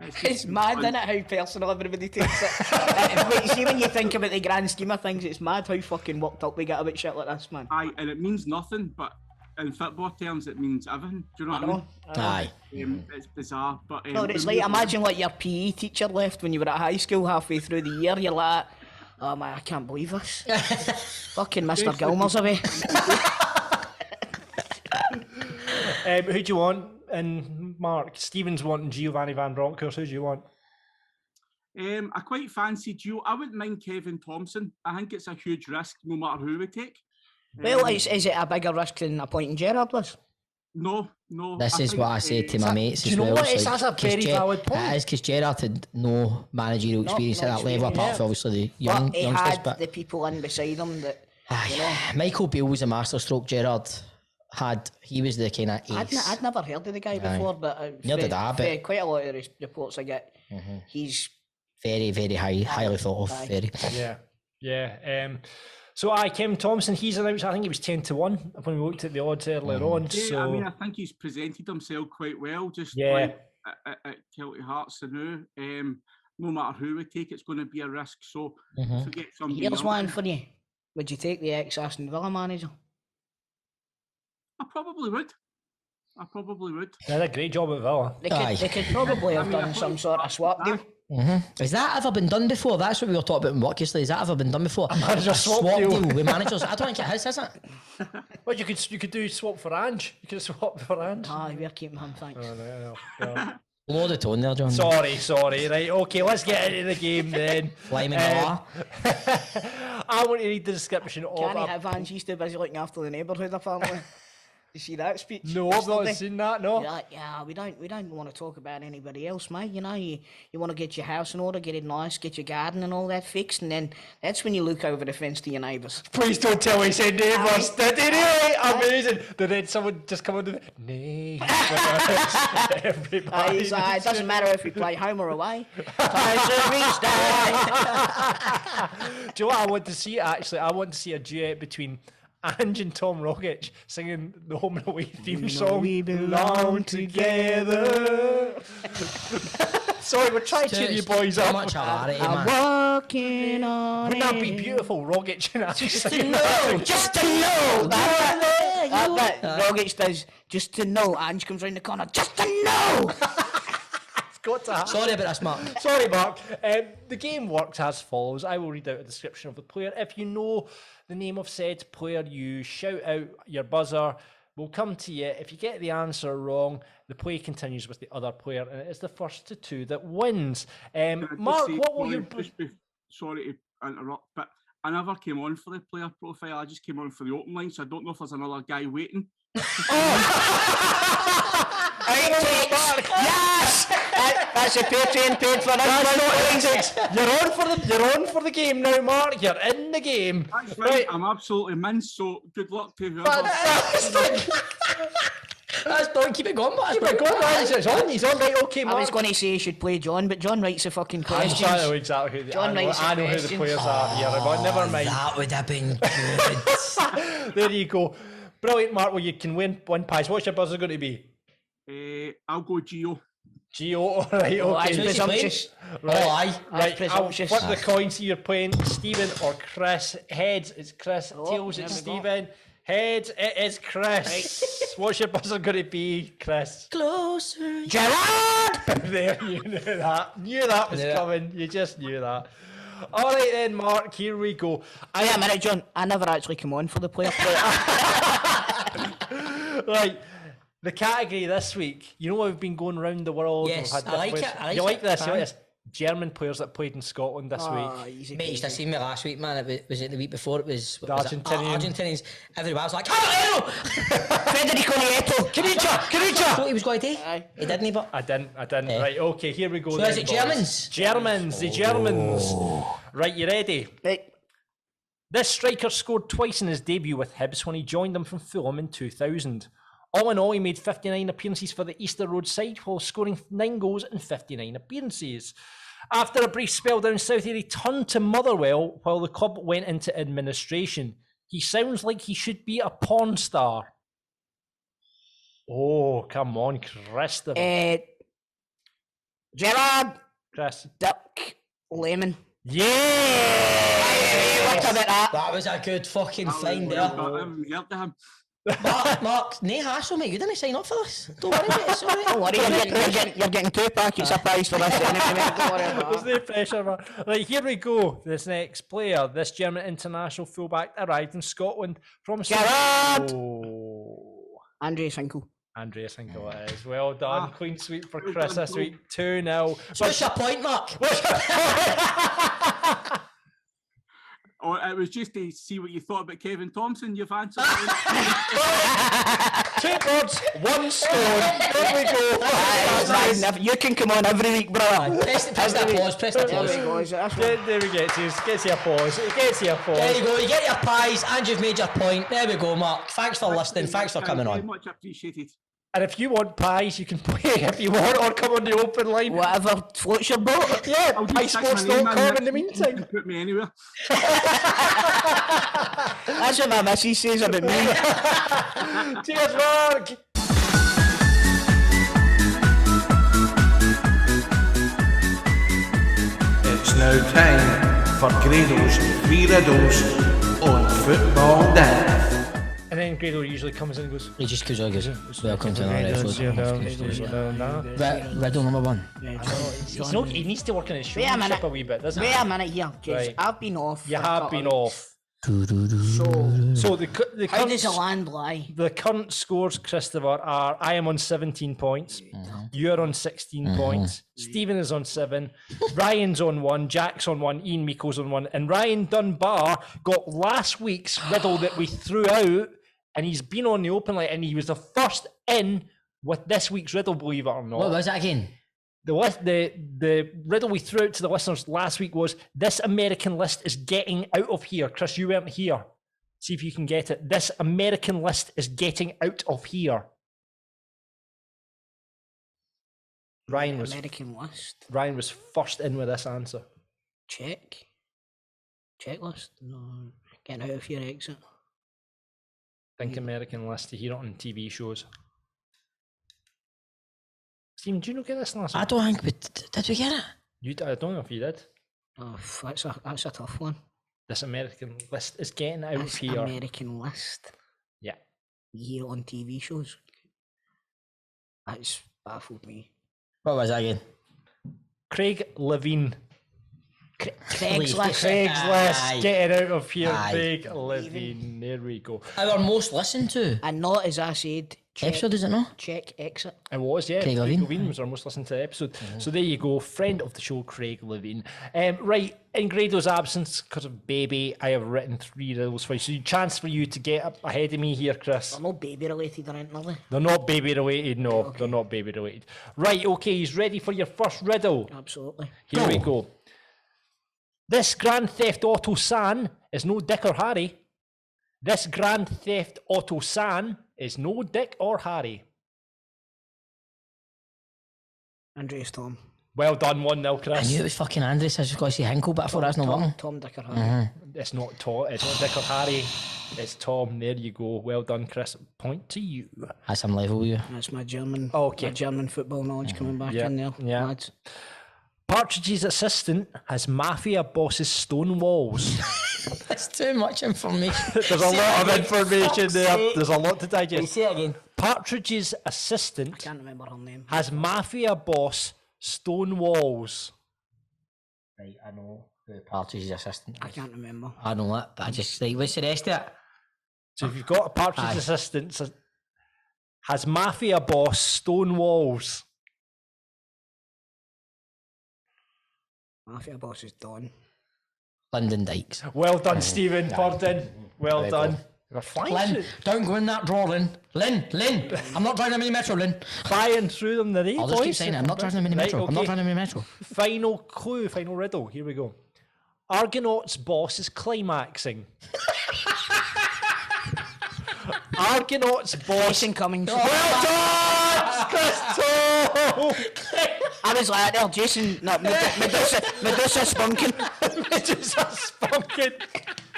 It's mad, isn't it, how personal everybody takes it? But see, when you think about the grand scheme of things, it's mad how fucking worked up we get about shit like this, man. Aye, and it means nothing, but in football terms, it means everything. Do you know what I mean? Aye. It's bizarre, but... no, it's like, imagine like your PE teacher left when you were at high school halfway through the year, you're like, oh man, I can't believe this. Fucking Mr. Gilmore's away. Who do you want? And Mark, Stephen's wanting Giovanni Van Bronckhorst. Who do you want? I quite fancy Gio. I wouldn't mind Kevin Thompson. I think it's a huge risk, no matter who we take. Well, is it a bigger risk than appointing Gerrard was? No. This is what I say to my mates as well. Do you know what? That's a very valid point. It is, because Gerrard had no managerial experience at that level, apart from obviously the youngsters. Had the people in beside him that, you know. Michael Beale was a masterstroke. Gerrard he was the kind of ace. I'd never heard of the guy before, but quite a lot of the reports I get, he's very, very highly thought of. Very. Yeah. So Kim Thompson, he's announced, I think he was 10-1 when we looked at the odds earlier on. Yeah, so I mean, I think he's presented himself quite well, just like at Celtic Hearts and now. No matter who we take, it's going to be a risk. So to get somebody. Here's one for you. Would you take the ex-Aston Villa manager? I probably would. They had a great job at Villa. They could probably have done some sort of swap deal. Has that ever been done before? That's what we were talking about in work yesterday. Has that ever been done before? A manager swap deal with managers? I don't think it has it? Well, you could do swap for Ange. You could swap for Ange. We're keeping him, thanks. No. Load the tone there, John. Sorry. Right, okay, let's get into the game then. I want to read the description of... Can't have Ange, he's too busy looking after the neighbourhood, apparently. You see that speech? No, I've not yesterday? seen that. No. You're like, yeah, we don't want to talk about anybody else, mate. You know, you want to get your house in order, get it nice, get your garden and all that fixed, and then that's when you look over the fence to your neighbours. Please don't tell me he said neighbours. Did he really? Amazing. Then someone just come on to neighbours. Everybody. It doesn't matter if we play home or away. Do you know what I want to see, actually? I want to see a duet between Ange and Tom Rogic singing the Home and Away theme song. We belong together. Sorry, we're trying to cheer you boys up. Much hilarity, I'm man. walking on Wouldn't that be beautiful, Rogic and Ange Just to singing know, that? just to know. That Rogic does, just to know. Ange comes round the corner, just to know. Got to happen. Sorry about this, Mark. Sorry, Mark. The game works as follows. I will read out a description of the player. If you know the name of said player, you shout out your buzzer. We'll come to you. If you get the answer wrong, the play continues with the other player, and it is the first to two that wins. Mark, what will you... Sorry to interrupt, but I never came on for the player profile. I just came on for the open line, so I don't know if there's another guy waiting. Yes! That's a Patreon paid for us. You're on for the game now, Mark. You're in the game. That's right. I'm absolutely mince, so good luck to whoever. That's done. Keep it going, man. Keep it going, man. He's on. Right, okay, Mark. I was going to say you should play John, but John writes the fucking questions. I know exactly who John writes I the know who the questions. players are here, but never mind. That would have been good. There you go. Brilliant, Mark. Well, you can win one prize. What's your buzzer going to be? I'll go Gio. Gio, all right, okay. That's presumptuous. Right, Oh, aye. right. I'll presumptuous. flip the coin. See you're playing Stephen or Chris. Heads, it's Chris. Tails, it's there we go. Stephen. Heads, it is Chris. What's your buzzer going to be, Chris? Closer. Gerrard! There, you knew that. Knew that was coming. You just knew that. All right then, Mark. Here we go. Wait a minute, John. I never actually come on for the player. Right. The category this week, you know, we've been going around the world. Yes, we've had I like different it, I like you like it. this? You like Aye. this? German players that played in Scotland this week. Easy Mate, you should have seen me last week, man. Was it the week before? It was... The Argentinian. Argentinians. Everybody was like, hello! Federico Nieto! I thought he was going to do. He didn't, but... I didn't. Right, okay, here we go. So then, is it boys. Germans? Germans, the Germans. Right, you ready? Right. This striker scored twice in his debut with Hibs when he joined them from Fulham in 2000. All in all, he made 59 appearances for the Easter Road side while scoring 9 goals in 59 appearances. After a brief spell down south, he returned to Motherwell while the club went into administration. He sounds like he should be a porn star. Oh, come on, Christopher. Gerrard! Chris. Duck Lemon. Yeah! What about that? That was a good fucking find there. I haven't heard of him. Mark, no hassle, mate. You didn't sign up for this. Don't worry, mate. It's all right. Don't worry, you're getting 2 packets of prize for this anyway, mate. Don't worry about There's that. no pressure, man. Right, here we go. This next player, this German international fullback, arrived in Scotland from... Gerrard! Oh. Andreas Hinkle. Andreas Hinkle it is. Well done. Clean sweep for Chris this week. 2-0. So what's your point, Mark? Oh, it was just to see what you thought about Kevin Thompson. You've answered. 2 birds, 1 stone. There we go. You can come on every week, brother. Press the applause. Press the There we applause. go. That's There we get to. Gets you a pause. It gets you a pause. There you go. You get your prize and you've made your point. There we go, Mark. Thanks for listening. Thanks for coming Very on. much appreciated. And if you want pies, you can play if you want, or come on the open line. Whatever floats your boat. Yeah, I'll just stick my name piesports.com in the You meantime. can put me anywhere. That's what my missus says about me. Cheers, Mark. It's now time for Grado's 3 riddles on Football Daft. And then Grado usually comes in and goes, He just goes on, goes, welcome to another episode. Riddle number 1. He needs to work on his Wait a minute. showmanship a wee bit, doesn't Wait he? a minute here, kids. Right. I've been off. You for have a been couple off. So, So the how does the current, land lie? the current scores, Christopher, are I am on 17 points. You're on 16 points. Stephen is on 7. Ryan's on 1. Jack's on 1. Ian Miko's on 1. And Ryan Dunbar got last week's riddle that we threw out and he's been on the open, and he was the first in with this week's riddle, believe it or not. What was that again? The riddle we threw out to the listeners last week was, this American list is getting out of here. Chris, you weren't here. See if you can get it. This American list is getting out of here. Ryan was American list. Ryan was first in with this answer. Checklist? No. Getting out of here, exit. Think American list. You hear it on TV shows. Stephen, do you not get this last week? I don't think we did we get it? I don't know if you did. Oh, that's a tough one. This American list is getting out of This here. American list. Yeah. You hear it on TV shows. That's baffled me. What was that again? Craig Levine. Craigslist. Craigslist. Get it out of here, Aye. Craig Levine. There we go. Our most listened to And not, as I said, episode, is it not? check exit. It was, yeah. Craig Levine. Was our most listened to episode. So there you go. Friend of the show, Craig Levine. Right, in Grado's absence, because of baby, I have written 3 riddles for you. So chance for you to get up ahead of me here, Chris. They're not baby related or anything, are they? They're not baby related, no. Okay. They're not baby related. Right, okay, he's ready for your first riddle. Absolutely. Here we go. This Grand Theft Auto San is no Dick or Harry. This Grand Theft Auto San is no Dick or Harry. Andreas Tom. Well done, 1-0, Chris. I knew it was fucking Andres. I just got to say Hinkle, but I thought that's not one. Tom, Dick or Harry. It's not Dick or Harry. It's Tom. There you go. Well done, Chris. Point to you. That's some level, you. That's my German. Okay. My German football knowledge coming back in there. Yeah. Lads. Partridge's assistant has mafia boss's stone walls. That's too much information. There's a lot of information there. There's a lot to digest. Say it again. Partridge's I assistant can't remember her name. has mafia boss stone walls. Right, I know who Partridge's assistant. I can't remember. I know it, but I just like, what's the rest of it? So if you've got a Partridge's assistant has mafia boss stone walls. Mafia boss is Don. Lyndon Dykes. Well done, Stephen. Pardon. Well done. You're flying Lynn, don't go in that drawer, Lynn. Lynn, I'm not driving a mini metro, Lynn. Flying through them there, I'll just keep saying it. I'm not driving a mini metro. Okay. I'm not driving a mini metro. Final clue, final riddle. Here we go. Argonaut's boss is climaxing. Argonaut's boss. Jason Cummings. Well done, Crystal. I was like, there, Jason. No, Medusa Spunkin. Medusa Spunkin.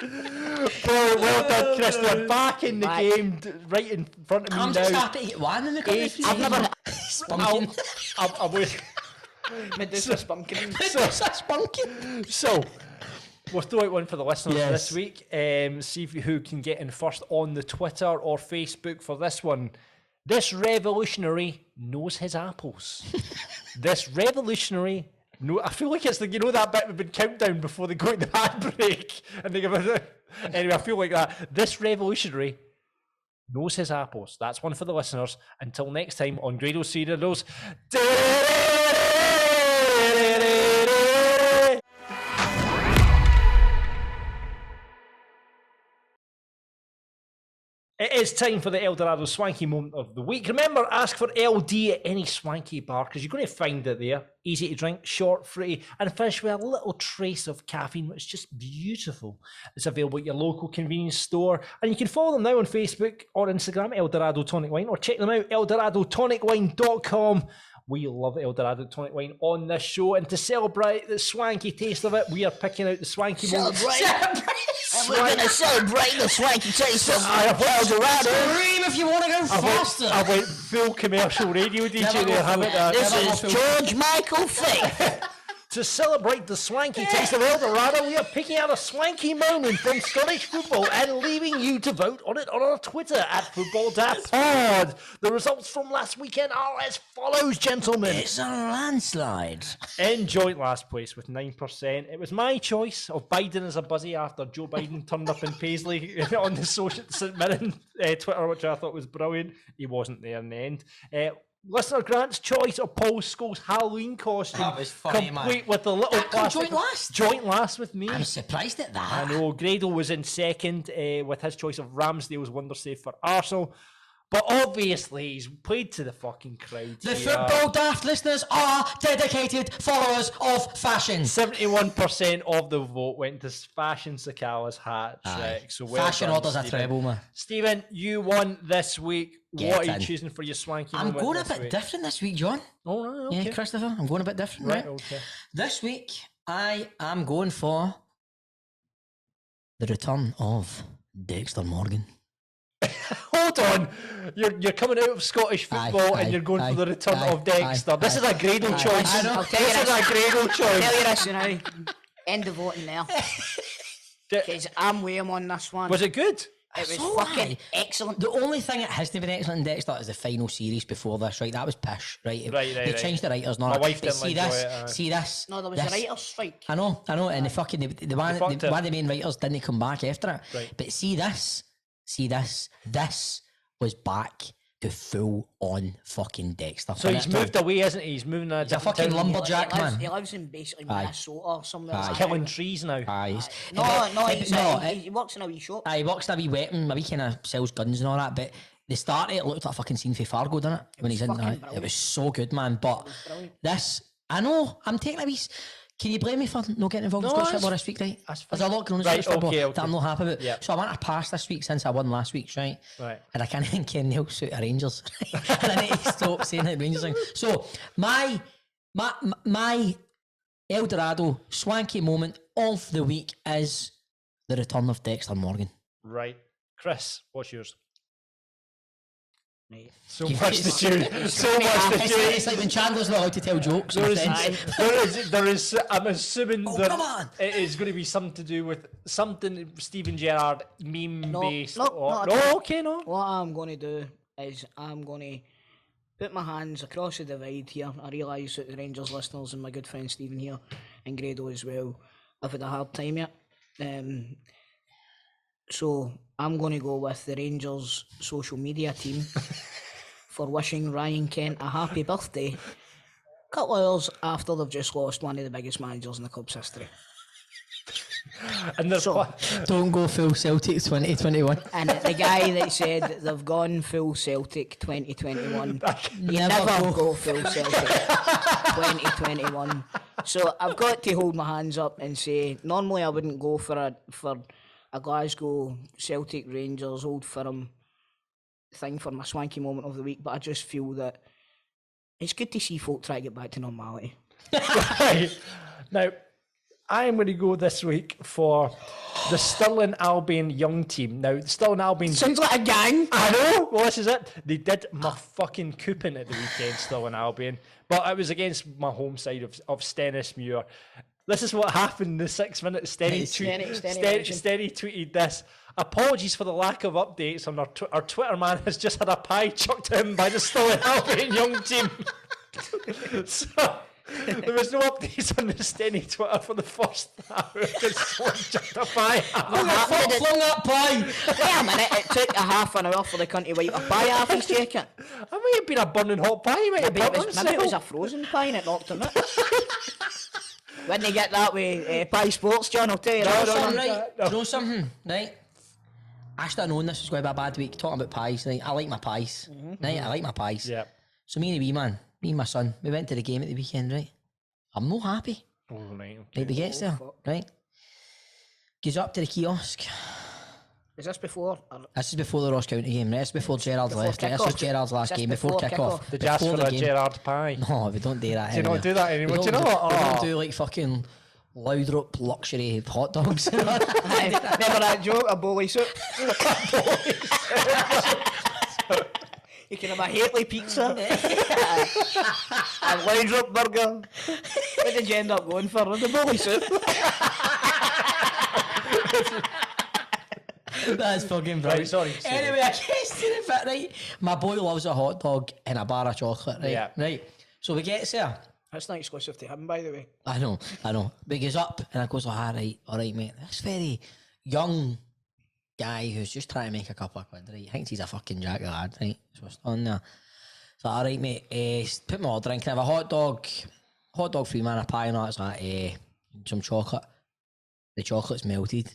Boy, well done, Chris. They're back in the game, right in front of me I'm now. just happy to get one in the country. I've never. Spunkin. I'm with. Medusa Spunkin. Medusa Spunkin. So, we'll throw out one for the listeners Yes. this week. See who can get in first on the Twitter or Facebook for this one. This revolutionary knows his apples. This revolutionary. No, I feel like it's like, you know, that bit we've been countdown before they go to the ad break and they give it. Anyway, I feel like that. This revolutionary knows his apples. That's one for the listeners. Until next time on Grado's 3 Riddles. It is time for the Eldorado Swanky Moment of the Week. Remember, ask for LD at any swanky bar because you're going to find it there. Easy to drink, short, fruity, and finish with a little trace of caffeine, which is just beautiful. It's available at your local convenience store, and you can follow them now on Facebook or Instagram, Eldorado Tonic Wine, or check them out, eldoradotonicwine.com. We love Eldorado Tonic Wine on this show, and to celebrate the swanky taste of it, we are picking out the swanky moment. We're going to celebrate the swanky taste of Eldorado. Scream if you want to go faster. I went full commercial radio DJ there, haven't I? This is George Michael Faith. To celebrate the swanky taste of Eldorado, we are picking out a swanky moment from Scottish football and leaving you to vote on it on our Twitter at FootballDaftPod. The results from last weekend are as follows, gentlemen. It's a landslide. In joint last place with 9%. It was my choice of Biden as a buzzy after Joe Biden turned up in Paisley on the social St Mirren Twitter, which I thought was brilliant. He wasn't there in the end. Listener Grant's choice of Paul Scholes' Halloween costume. That was funny, complete man. with the little That come plastic. Joint last with me. I'm surprised at that. I know. Grado was in second with his choice of Ramsdale's wonder save for Arsenal. But obviously, he's played to the fucking crowd. The Football Daft listeners are dedicated followers of fashion. 71% of the vote went to Fashion Sakala's hat trick. So well fashion done, orders a Stephen. treble, man. Stephen, you won this week. Get what are in. you choosing for your swanky I'm moment going a this bit week? different this week, John. Oh, right, okay. Yeah, Christopher, I'm going a bit different. Right, okay. This week, I am going for the return of Dexter Morgan. Hold on, you're coming out of Scottish football and you're going for the return of Dexter. This is a Grado choice. I know. This is a Grado choice. I'll tell you this now. End of voting there. Because I'm with him on this one. Was it good? It was So fucking aye. excellent. The only thing that hasn't been excellent in Dexter is the final series before this, right? That was pish, right? They changed the writers, not. My wife But didn't see enjoy this, it, see this. No, there was a writer's strike. I know, and the fucking one of the main writers didn't come back after it. Right. But see this, this was back to full on fucking Dexter. So he's moved away, isn't he? He's moving to He's a fucking lumberjack, he lives, man. He lives in basically Aye. Minnesota or somewhere. Aye. like killing that. trees now. He works in a wee shop. He works in a wee weapon, a wee kind of sells guns and all that. But the start, it looked like a fucking scene for Fargo, didn't it? When he's in fucking it, it brilliant. was so good, man. But this, I know, I'm taking a wee. Can you blame me for not getting involved in Scottish football this week, right? There's a lot going on in Right, Scottish football okay. that I'm not happy about. Yeah. So I want to pass this week since I won last week, right? Right. And I can't think Ken Neil suit of Rangers. And I need to stop saying that Rangers thing. So my El Dorado swanky moment of the week is the return of Dexter Morgan. Right. Chris, what's yours? Right. So much to choose. So much to choose. It's like when Chandler's not allowed to tell jokes. There is. I'm assuming come on. it is going to be something to do with something Steven Gerrard meme based. No, Okay, no. What I'm going to do is I'm going to put my hands across the divide here. I realise that the Rangers listeners and my good friend Stephen here and Grado as well have had a hard time yet. So I'm going to go with the Rangers social media team for wishing Ryan Kent a happy birthday a couple of hours after they've just lost one of the biggest managers in the club's history. And don't go full Celtic 2021. And the guy that said they've gone full Celtic 2021, you never go full Celtic 2021. So I've got to hold my hands up and say, normally I wouldn't go for a Glasgow Celtic Rangers Old Firm thing for my swanky moment of the week, but I just feel that it's good to see folk try to get back to normality. Right. Now, I am going to go this week for the Stirling Albion young team. Now, Stirling Albion... Sounds like a gang. I know. Well, this is it. They did my fucking coupon at the weekend, Stirling Albion. But it was against my home side of Stennismuir. This is what happened in the 6 minutes. Stenny tweeted this. Apologies for the lack of updates on our Twitter man has just had a pie chucked to him by the Stirling Albion young team. So... there was no updates on the Stenny Twitter for the first hour because someone chucked a pie. Flung up pie. Wait a minute, it took a half an hour for the cunt to wipe a pie off his jacket. I might have been a burning hot pie. Maybe it was a frozen pie and it knocked him out. When they get that way, Pie Sports, John, I'll tell you that. Do you know something, right? I should have known this was going to be a bad week. Talking about pies, right? I like my pies. Right? I like my pies. Yeah. So me and my son, we went to the game at the weekend, right? I'm not happy. Oh, right. Okay. Right, we gets there, right? Goes up to the kiosk. Is this before? This is before the Ross County game, right? This is before Gerrard left. Right? This was Gerrard's last game before kick-off. Did you ask for a Gerrard pie? No, we don't do that anymore. Do you not do that anymore? Do you know what? We don't do like fucking Loudrup luxury hot dogs. Remember that joke? A bowly soup. You can have a Haley pizza. A Loudrup burger. What did you end up going for? The bowly soup. That's fucking brilliant. Right, sorry. Anyway, I guess to the bit, right? My boy loves a hot dog and a bar of chocolate, right? Yeah. Right. So we get there. That's not exclusive to him, by the way. I know. But he goes up and I goes, all right, mate. This very young guy who's just trying to make a couple of quid, right? He thinks he's a fucking jack lad, right? So we're on there. So, all right, mate, put my order in. Can I have a hot dog, 3 manna pie, and that's like some chocolate. The chocolate's melted.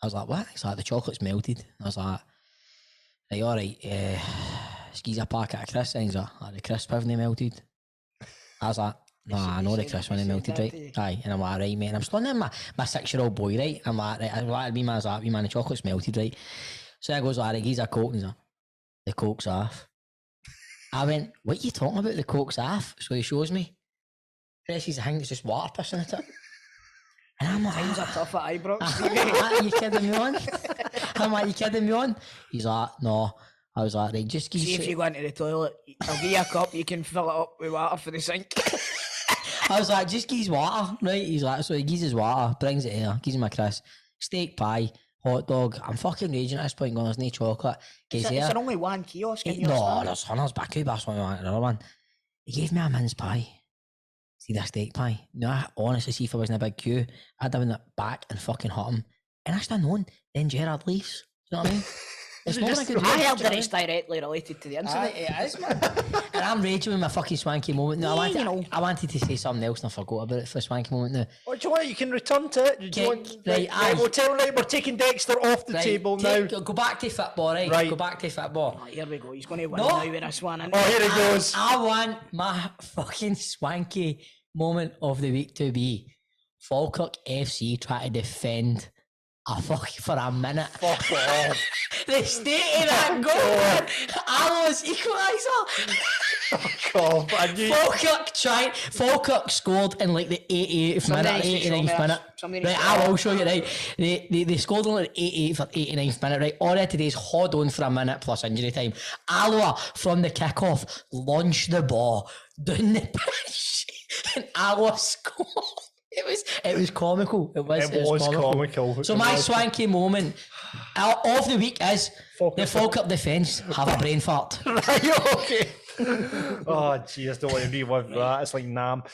I was like, what? It's like, the chocolate's melted. I was like, right, all right, skis a packet of crisps. And he's like, the crisp haven't melted. I was like, no, I know the crisp when they melted, right? Aye, and I'm like, right, mate. And I'm still in my 6-year-old boy, right? I'm like, right, me man's like, man, the chocolate's melted, right? So I goes, like, he's a Coke, and he's like, the Coke's off. I went, what are you talking about? The Coke's off? So he shows me. Presses a thing that's just water pissing at it. And I'm like, times are tough at Ibrox. Are you kidding me on? I'm like, you kidding me on? He's like, no. I was like, right, just give See if you go into the toilet, I'll give you a cup, you can fill it up with water for the sink. I was like, just give his water, right? He's like, so he gives his water, brings it here, gives him a crisp, steak pie, hot dog. I'm fucking raging at this point, going, there's no chocolate. Is there only one kiosk in your No, stand? there's hundreds, but I could pass one, another one. He gave me a mince pie. See that steak pie? No, I honestly, see if I was in a big queue, I'd have been back and fucking hot him. And I stand on, then Gerrard leaves. You know what I mean? It's not a good I heard that it's directly related to the incident. It is, man. And I'm raging with my fucking swanky moment. No, I wanted to say something else and I forgot about it for a swanky moment now. Oh, do you want it? You can return to it. Do you want, we're taking Dexter off the table now. Go back to football, right? Go back to football. Oh, here we go. He's going to win now with this one. Oh, here he goes. I want my fucking swanky moment of the week to be Falkirk FC try to defend for a minute. Fuck off. The state of that goal. Allo's equaliser. Falkirk scored in like the 88th minute, 89th minute. Right, I will show you, right. They scored in like the 88th or 89th minute, right. All I had to do is hold on for a minute plus injury time. Alloa from the kickoff launched the ball down the pitch and Alloa scored. It was comical. It was comical. So my swanky moment of the week is the Falkirk defence have a brain fart. Right, okay. Oh, jeez, don't want to relive that. It's like Nam.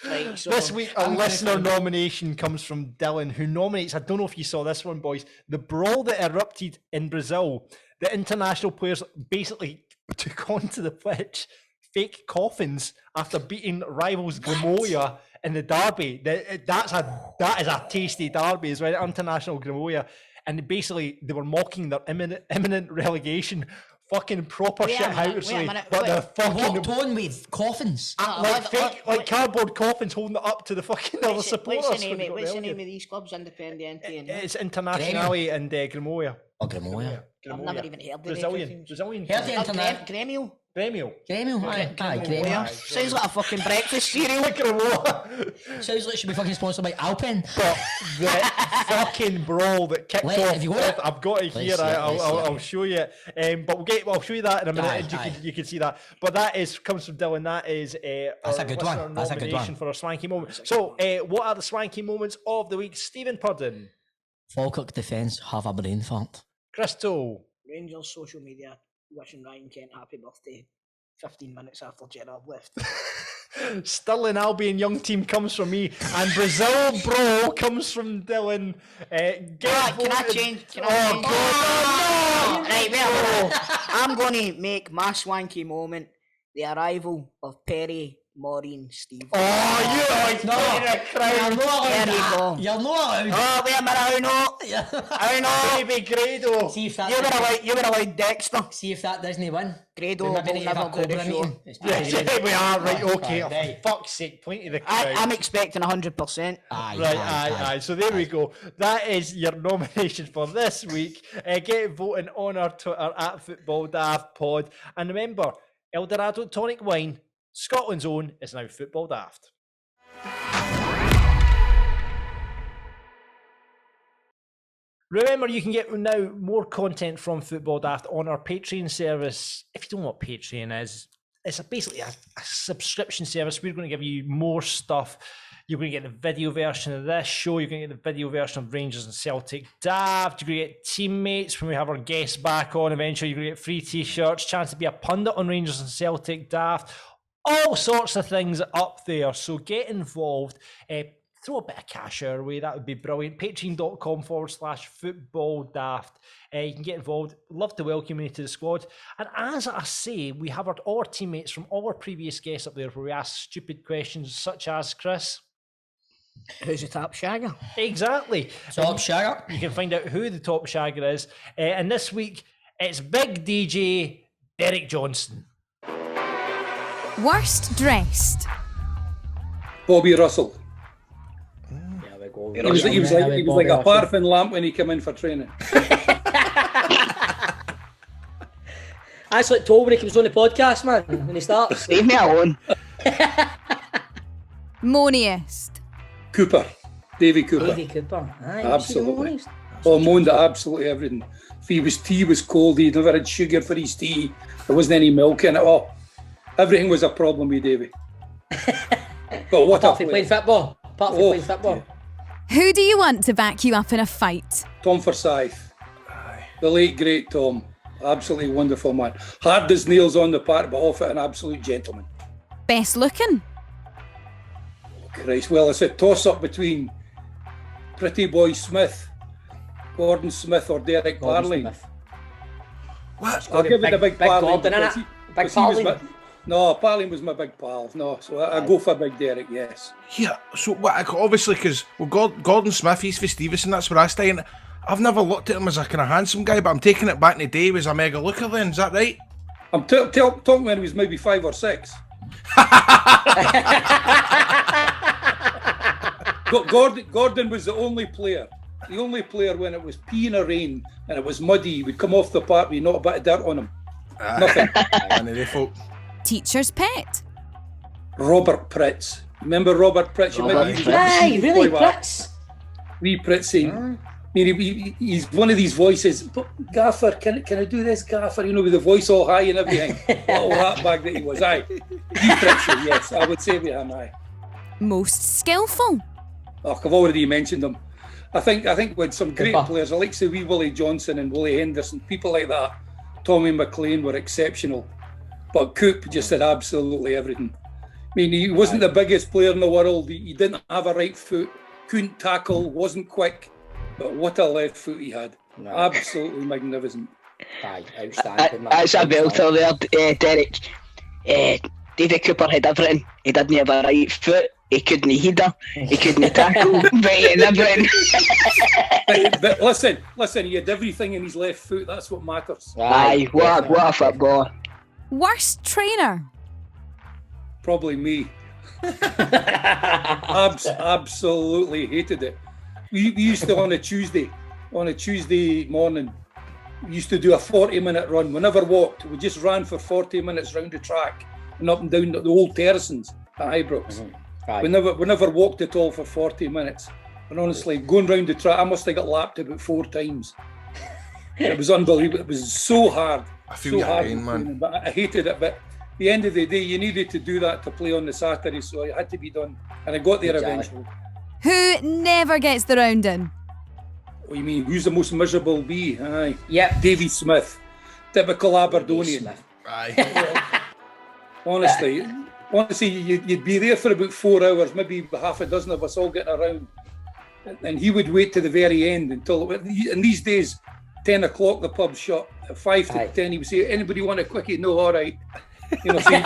This week, a listener nomination comes from Dylan, who nominates, I don't know if you saw this one, boys, the brawl that erupted in Brazil. The international players basically took onto the pitch fake coffins after beating rivals Grimoia in the derby. That is a tasty derby as well, international Grimoia. And basically, they were mocking their imminent relegation. Fucking proper shithousery. But the fucking walked on with coffins. Like cardboard coffins holding it up to the fucking other supporters. What's the name of these clubs? Independiente. It's Internazionale and Grimoia. Oh, Grimoia. I've never even heard of Brazilian. Heard the Grêmio. Grêmio. Sounds like a fucking breakfast cereal. Sounds like it should be fucking sponsored by Alpen. But the fucking brawl that kicked off. I've got it here. I'll show you. But I'll show you that in a minute. You can see that. But comes from Dylan. That is that's a good one. That's a good one for a swanky moment. So, what are the swanky moments of the week, Stephen Purden? Falkirk defence have a brain fart. Crystal. Rangers social media wishing Ryan Kent happy birthday 15 minutes after Gerrard left. Stirling Albion young team comes from me, and Brazil bro comes from Dylan. Can I change? God, no! Right, wait. I'm going to make my swanky moment the arrival of Perry, Maureen, Steve. Oh, you're not You're not allowed. Oh, wait a minute, how not? Baby Grado. See if that you were allowed Dexter. See if that doesn't win. Grado will never do the show. Yeah, we are, right, okay. Right. For fuck's sake, point to the crowd. I'm expecting 100%. Aye. So there we go. That is your nomination for this week. Get voting on our Twitter at FootballDaftPod. And remember, Eldorado Tonic Wine, Scotland's own, is now Football Daft. Remember, you can get now more content from Football Daft on our Patreon service. If you don't know what Patreon is, it's basically a subscription service. We're going to give you more stuff. You're going to get the video version of this show. You're going to get the video version of Rangers and Celtic Daft. You're going to get teammates when we have our guests back on eventually. You're going to get free t-shirts, chance to be a pundit on Rangers and Celtic Daft. All sorts of things up there. So get involved. throw a bit of cash our way. That would be brilliant. Patreon.com/footballdaft. You can get involved. Love to welcome you to the squad. And as I say, we have all our teammates from all our previous guests up there where we ask stupid questions such as, Chris, who's the top shagger? Exactly. Top shagger. You can find out who the top shagger is. And this week, it's Big DJ Derek Johnstone. Worst dressed. Bobby Russell. There we go. He was like a paraffin lamp when he came in for training. That's like Toll when he comes on the podcast, man, when he starts. Leave me alone. Moaniest. Cooper. Davy Cooper. Davy Cooper. Aye, absolutely. Moaned at absolutely everything. If his tea was cold, he never had sugar for his tea. There wasn't any milk in it. Oh, everything was a problem with Davy. But what apart from playing football. Playing football. Who do you want to back you up in a fight? Tom Forsyth. The late, great Tom. Absolutely wonderful man. Hard as nails on the park, but off it an absolute gentleman. Best looking? Christ, well, it's a toss-up between Pretty Boy Smith, Gordon Smith or Derek Parling. What? I'll give it a big Parling. Big Parling? No, Parling was my big pal. No, so I go for Big Derek, yes. Yeah, so obviously, because Gordon Smith, he's for Stevenson, that's where I stay. And I've never looked at him as a kind of handsome guy, but I'm taking it back in the day, he was a mega looker then, is that right? I'm talking when he was maybe 5 or 6. Gordon was the only player when it was peeing or rain and it was muddy, he would come off the park with not a bit of dirt on him. Nothing. Teacher's pet? Robert Pritz. Remember Robert Pritz? Aye, really, Pritz? Wee Pritzy. I mean, he's one of these voices. But Gaffer, can I do this, Gaffer? You know, with the voice all high and everything. Little hat bag that he was. Aye. Wee Pritzy, yes, I would say with him, aye. Most skillful? Oh, I've already mentioned him. I think with some great players, I like say wee Willie Johnson and Willie Henderson, people like that. Tommy McLean were exceptional. But Coop just did absolutely everything. I mean, he wasn't the biggest player in the world. He didn't have a right foot, couldn't tackle, wasn't quick. But what a left foot he had. No. Absolutely magnificent. Aye, outstanding. That's a belter there, Derek. David Cooper had everything. He didn't have a right foot. He couldn't header. He couldn't tackle. But he had everything. but listen, he had everything in his left foot. That's what matters. Aye, what a footballer. Worst trainer? Probably me. Absolutely hated it. We used to on a Tuesday morning, we used to do a 40-minute run. We never walked. We just ran for 40 minutes round the track and up and down the old terracins at Ibrox. We never walked at all for 40 minutes. And honestly, going round the track, I must have got lapped about 4 times. It was unbelievable. It was so hard. I feel your pain, man. But I hated it. But at the end of the day, you needed to do that to play on the Saturday, so it had to be done. And I got there eventually. Who never gets the round in? What you mean? Who's the most miserable bee? Aye. Yep. Davy Smith. Typical Aberdonian. Aye. Honestly, you'd be there for about 4 hours, maybe half a dozen of us all getting around. And he would wait to the very end until, in these days, 10 o'clock the pub shut. At 5 to 10, he would say, anybody want a quickie? No, all right. You know, so you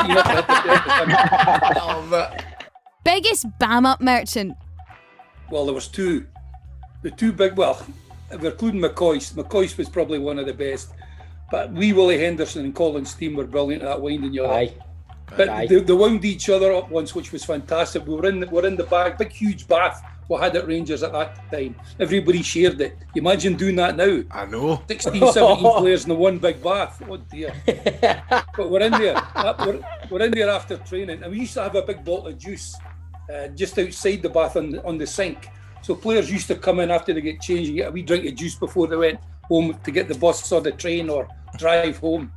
Biggest bam up merchant? Well, there was 2. The 2 big, well, we're including McCoy's. McCoy's was probably one of the best. But wee Willie Henderson and Colin Steen were brilliant at winding you up. But they wound each other up once, which was fantastic. We're in the bag, big huge bath we had at Rangers at that time. Everybody shared it. Imagine doing that now. I know. 16, 17 players in the one big bath. Oh dear. But we're in there. We're in there after training, and we used to have a big bottle of juice just outside the bath on the sink. So players used to come in after they get changed and get a wee drink of juice before they went home to get the bus or the train or drive home.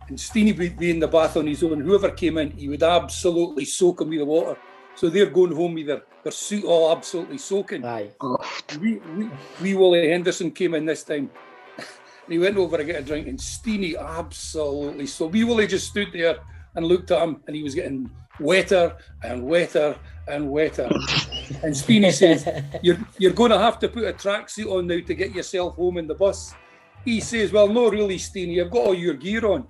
And Steenie would be in the bath on his own. Whoever came in, he would absolutely soak him with the water. So they're going home with their suit all absolutely soaking. Aye. Wee Willie Henderson came in this time. And he went over to get a drink, and Steenie absolutely so. Wee Willie just stood there and looked at him, and he was getting wetter and wetter and wetter. And Steenie says, you're going to have to put a tracksuit on now to get yourself home in the bus. He says, well, no, really, Steenie, you've got all your gear on.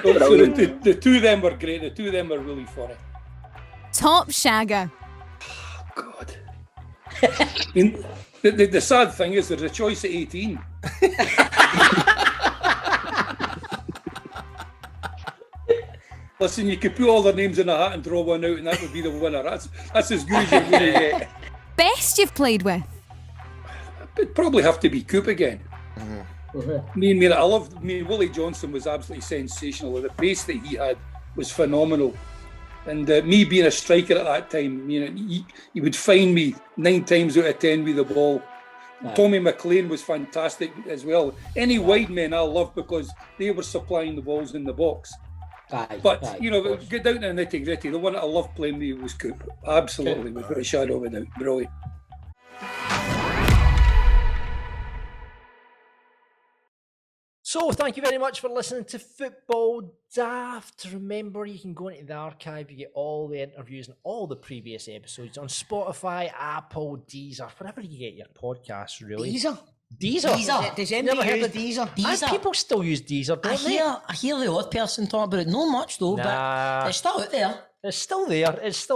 So the two of them were great. The two of them were really funny. Top shagger. God. I mean, the sad thing is there's a choice at 18. Listen, you could put all their names in a hat and draw one out and that would be the winner. That's as good as you're going to get. Best you've played with? It'd probably have to be Coop again. Willie Johnstone was absolutely sensational. The pace that he had was phenomenal. And me being a striker at that time, he would find me 9 times out of 10 with the ball. Aye. Tommy McLean was fantastic as well. Any wide men I loved because they were supplying the balls in the box. But get down to the nitty gritty. The one that I loved playing with was Coop. Absolutely, without a shadow of a doubt. Brilliant. So, thank you very much for listening to Football Daft. Remember, you can go into the archive, you get all the interviews and all the previous episodes on Spotify, Apple, Deezer, wherever you get your podcasts, really. Deezer? Does anybody use Deezer? People still use Deezer, don't they? I hear the odd person talk about it. Not much, though, but it's still out there. It's still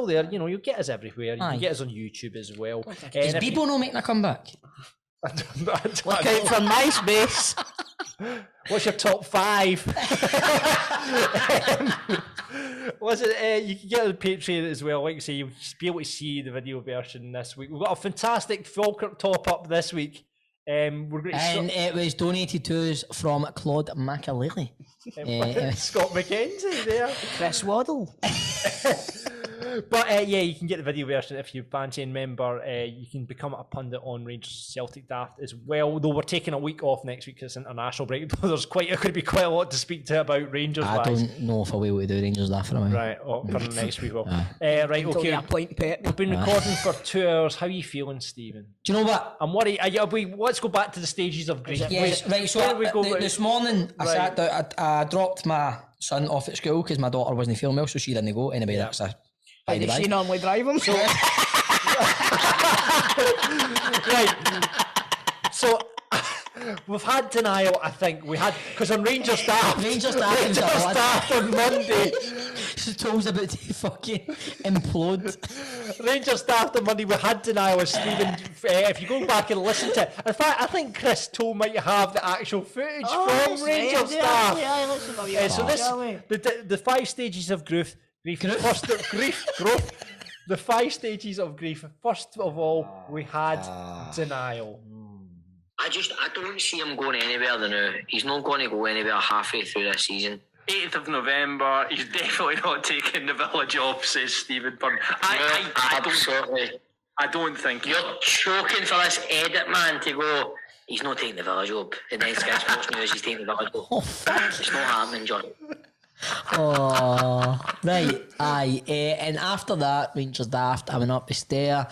there. You'll get us everywhere. You can get us on YouTube as well. Is Bebo not making a comeback? Look out for MySpace. What's your top 5? You can get on Patreon as well. Like I say, you'll be able to see the video version this week. We've got a fantastic Falkirk top up this week. It was donated to us from Claude Makalele. Scott MacKenzie there. Chris Waddle. But you can get the video version if you fancy. And remember, you can become a pundit on Rangers Celtic Daft as well. Though we're taking a week off next week because it's international break. It could be quite a lot to speak to about Rangers. I don't know if I'll be able to do Rangers Daft for a while. Right, for next week. Right, okay. We've been recording for 2 hours. How are you feeling, Stephen? Do you know what? I'm worried. Let's go back to the stages of grief. Yes, right. So this morning, I sat down. I dropped my son off at school because my daughter wasn't feeling well, so she didn't go. Anyway, that's a. How does she normally drive him? Right. So we've had denial, I think. We had, because on Rangers Daft on Monday. Toes about to fucking implode. Rangers Daft on Monday, we had denial with Stephen. If you go back and listen to it, in fact, I think Chris Toll might have the actual footage from Rangers Daft. So the 5 stages of grief. Growth. The 5 stages of grief. First of all, we had denial. I don't see him going anywhere now. He's not going to go anywhere halfway through this season. 8th of November, he's definitely not taking the Villa job, says Stephen Byrne. I don't think you're choking for this edit man to go. He's not taking the Villa job, and then Sky Sports News he's taking the Villa job. It's not happening, John. Oh, right, aye. And after that, Rangers Daft, I went up the stair.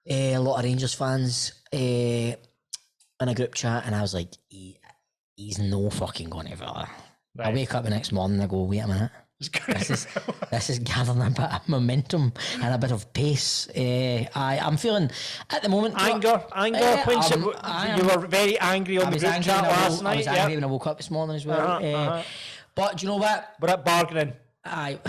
A lot of Rangers fans in a group chat, and I was like, he's no fucking going to Villa. Right. I wake up the next morning and I go, wait a minute. This is gathering a bit of momentum and a bit of pace. I'm feeling at the moment anger. You were very angry on the group chat last night. I was angry when I woke up this morning as well. But do you know what? We're at bargaining. Aye.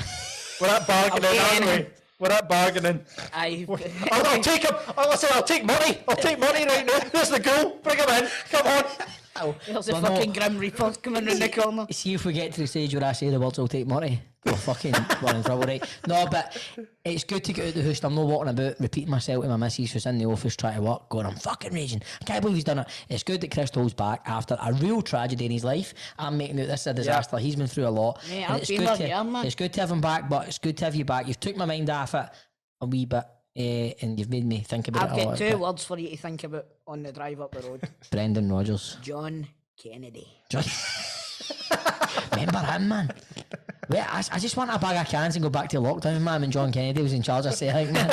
We're at bargaining, aren't we? We're at bargaining. I'll take him. I'll take money. I'll take money right now. There's the goal. Bring him in. Come on. There's a fucking Grim Reaper coming round the corner. See if we get to the stage where I say the words, I'll take money. We're fucking in trouble, right? No, but it's good to get out the house. I'm not walking about repeating myself to my missus who's in the office trying to work, going, I'm fucking raging. I can't believe he's done it. It's good that Chris Toll's back after a real tragedy in his life. I'm making out this is a disaster. He's been through a lot. Yeah, it's good to have him back, but it's good to have you back. You've took my mind off it a wee bit. And you've made me think about it a lot. I've got 2 words for you to think about on the drive up the road. Brendan Rodgers. John Kennedy. Remember him, man? Wait, I just want a bag of cans and go back to lockdown, man, when John Kennedy was in charge of Celtic, man.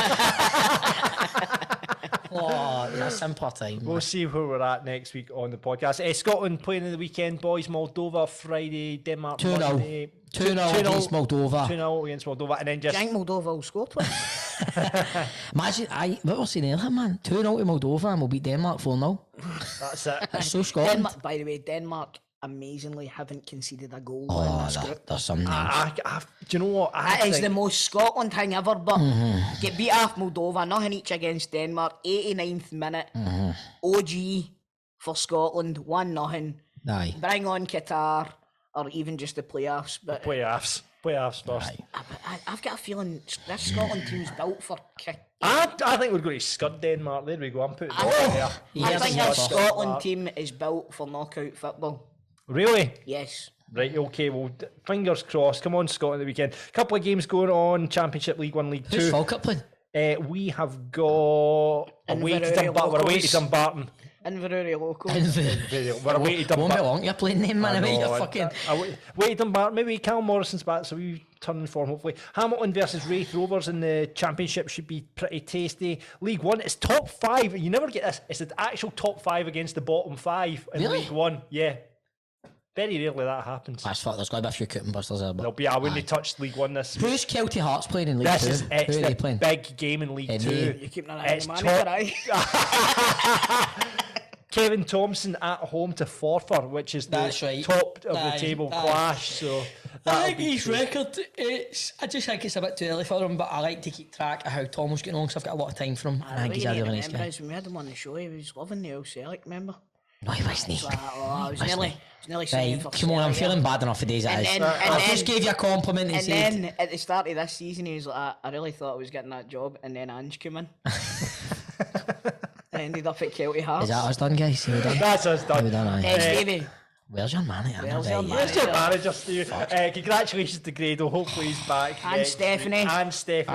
Oh, it's a simpler time. We'll see where we're at next week on the podcast. Scotland playing in the weekend, boys. Moldova Friday, Denmark 2-0. Monday. 2-0 against Moldova. 2-0 against Moldova, and then just. I think Moldova will score twice. Imagine, what we're saying earlier, man. 2-0 to Moldova and we'll beat Denmark 4-0. That's it. That's so Scotland. Denmark, by the way, Denmark amazingly haven't conceded a goal in this group. There's something Do you know what? That is the most Scotland thing ever, but get beat off Moldova, nothing each against Denmark, 89th minute, OG for Scotland, 1-0. Aye. Bring on Qatar, or even just the playoffs. But Playoffs first. I've got a feeling this Scotland team's built for kick. I think we're going to scud Denmark. There we go. I'm putting it there. I think this Scotland team is built for knockout football. Really? Yes. Right, okay, well, fingers crossed. Come on, Scotland, the weekend. Couple of games going on, Championship, League 1, League 2. Who's Falkirk playing? We have got away to Dumbarton. Inverurie Locals. We're away to Dumbarton. Won't be long, you're playing them, man. Away to Dumbarton. Maybe Cal Morrison's back, so we turn in form, hopefully. Hamilton versus Wraith Rovers in the Championship should be pretty tasty. League 1, it's top 5. You never get this. It's the actual top 5 against the bottom 5 in League 1. Yeah. Very rarely that happens. That's fuck. There's got to be a few cutting busters there. There'll be. I wouldn't touch League 1 this. Who's Kelty Hearts playing in League 2? Who are they playing? Big game in League 2. You're keeping an eye on the Kevin Thompson at home to Forfar, which is the top of the table clash. So I think his record, I just think it's a bit too early for him, but I like to keep track of how Tom was getting on because I've got a lot of time for him. I think he's a really nice guy. When we had him on the show, he was loving the old Celtic, remember? No, he wasn't. I was nearly saying for come on, I'm feeling bad enough for days as is. I just gave you a compliment and then at the start of this season, he was like, I really thought I was getting that job, and then Ange came in. I ended up at Kelty Hearts. Is that us done, guys? That's us done. Davey. Where's your manager? Where's your manager, Steve? Congratulations to Grado. Hopefully he's back. And Stephanie. I'm saying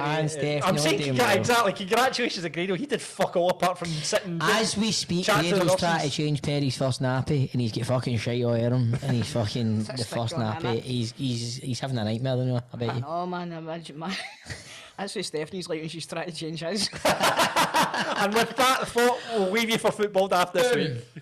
exactly. Congratulations to Grado. He did fuck all apart from sitting. As we speak, Grado's trying to change Perry's first nappy, and he's got fucking shite all over him. And he's fucking the first nappy. He's having a nightmare, don't you? I bet you. Oh man, imagine man. That's what Stephanie's like when she's trying to change his. And with that thought, we'll leave you for football daft this week.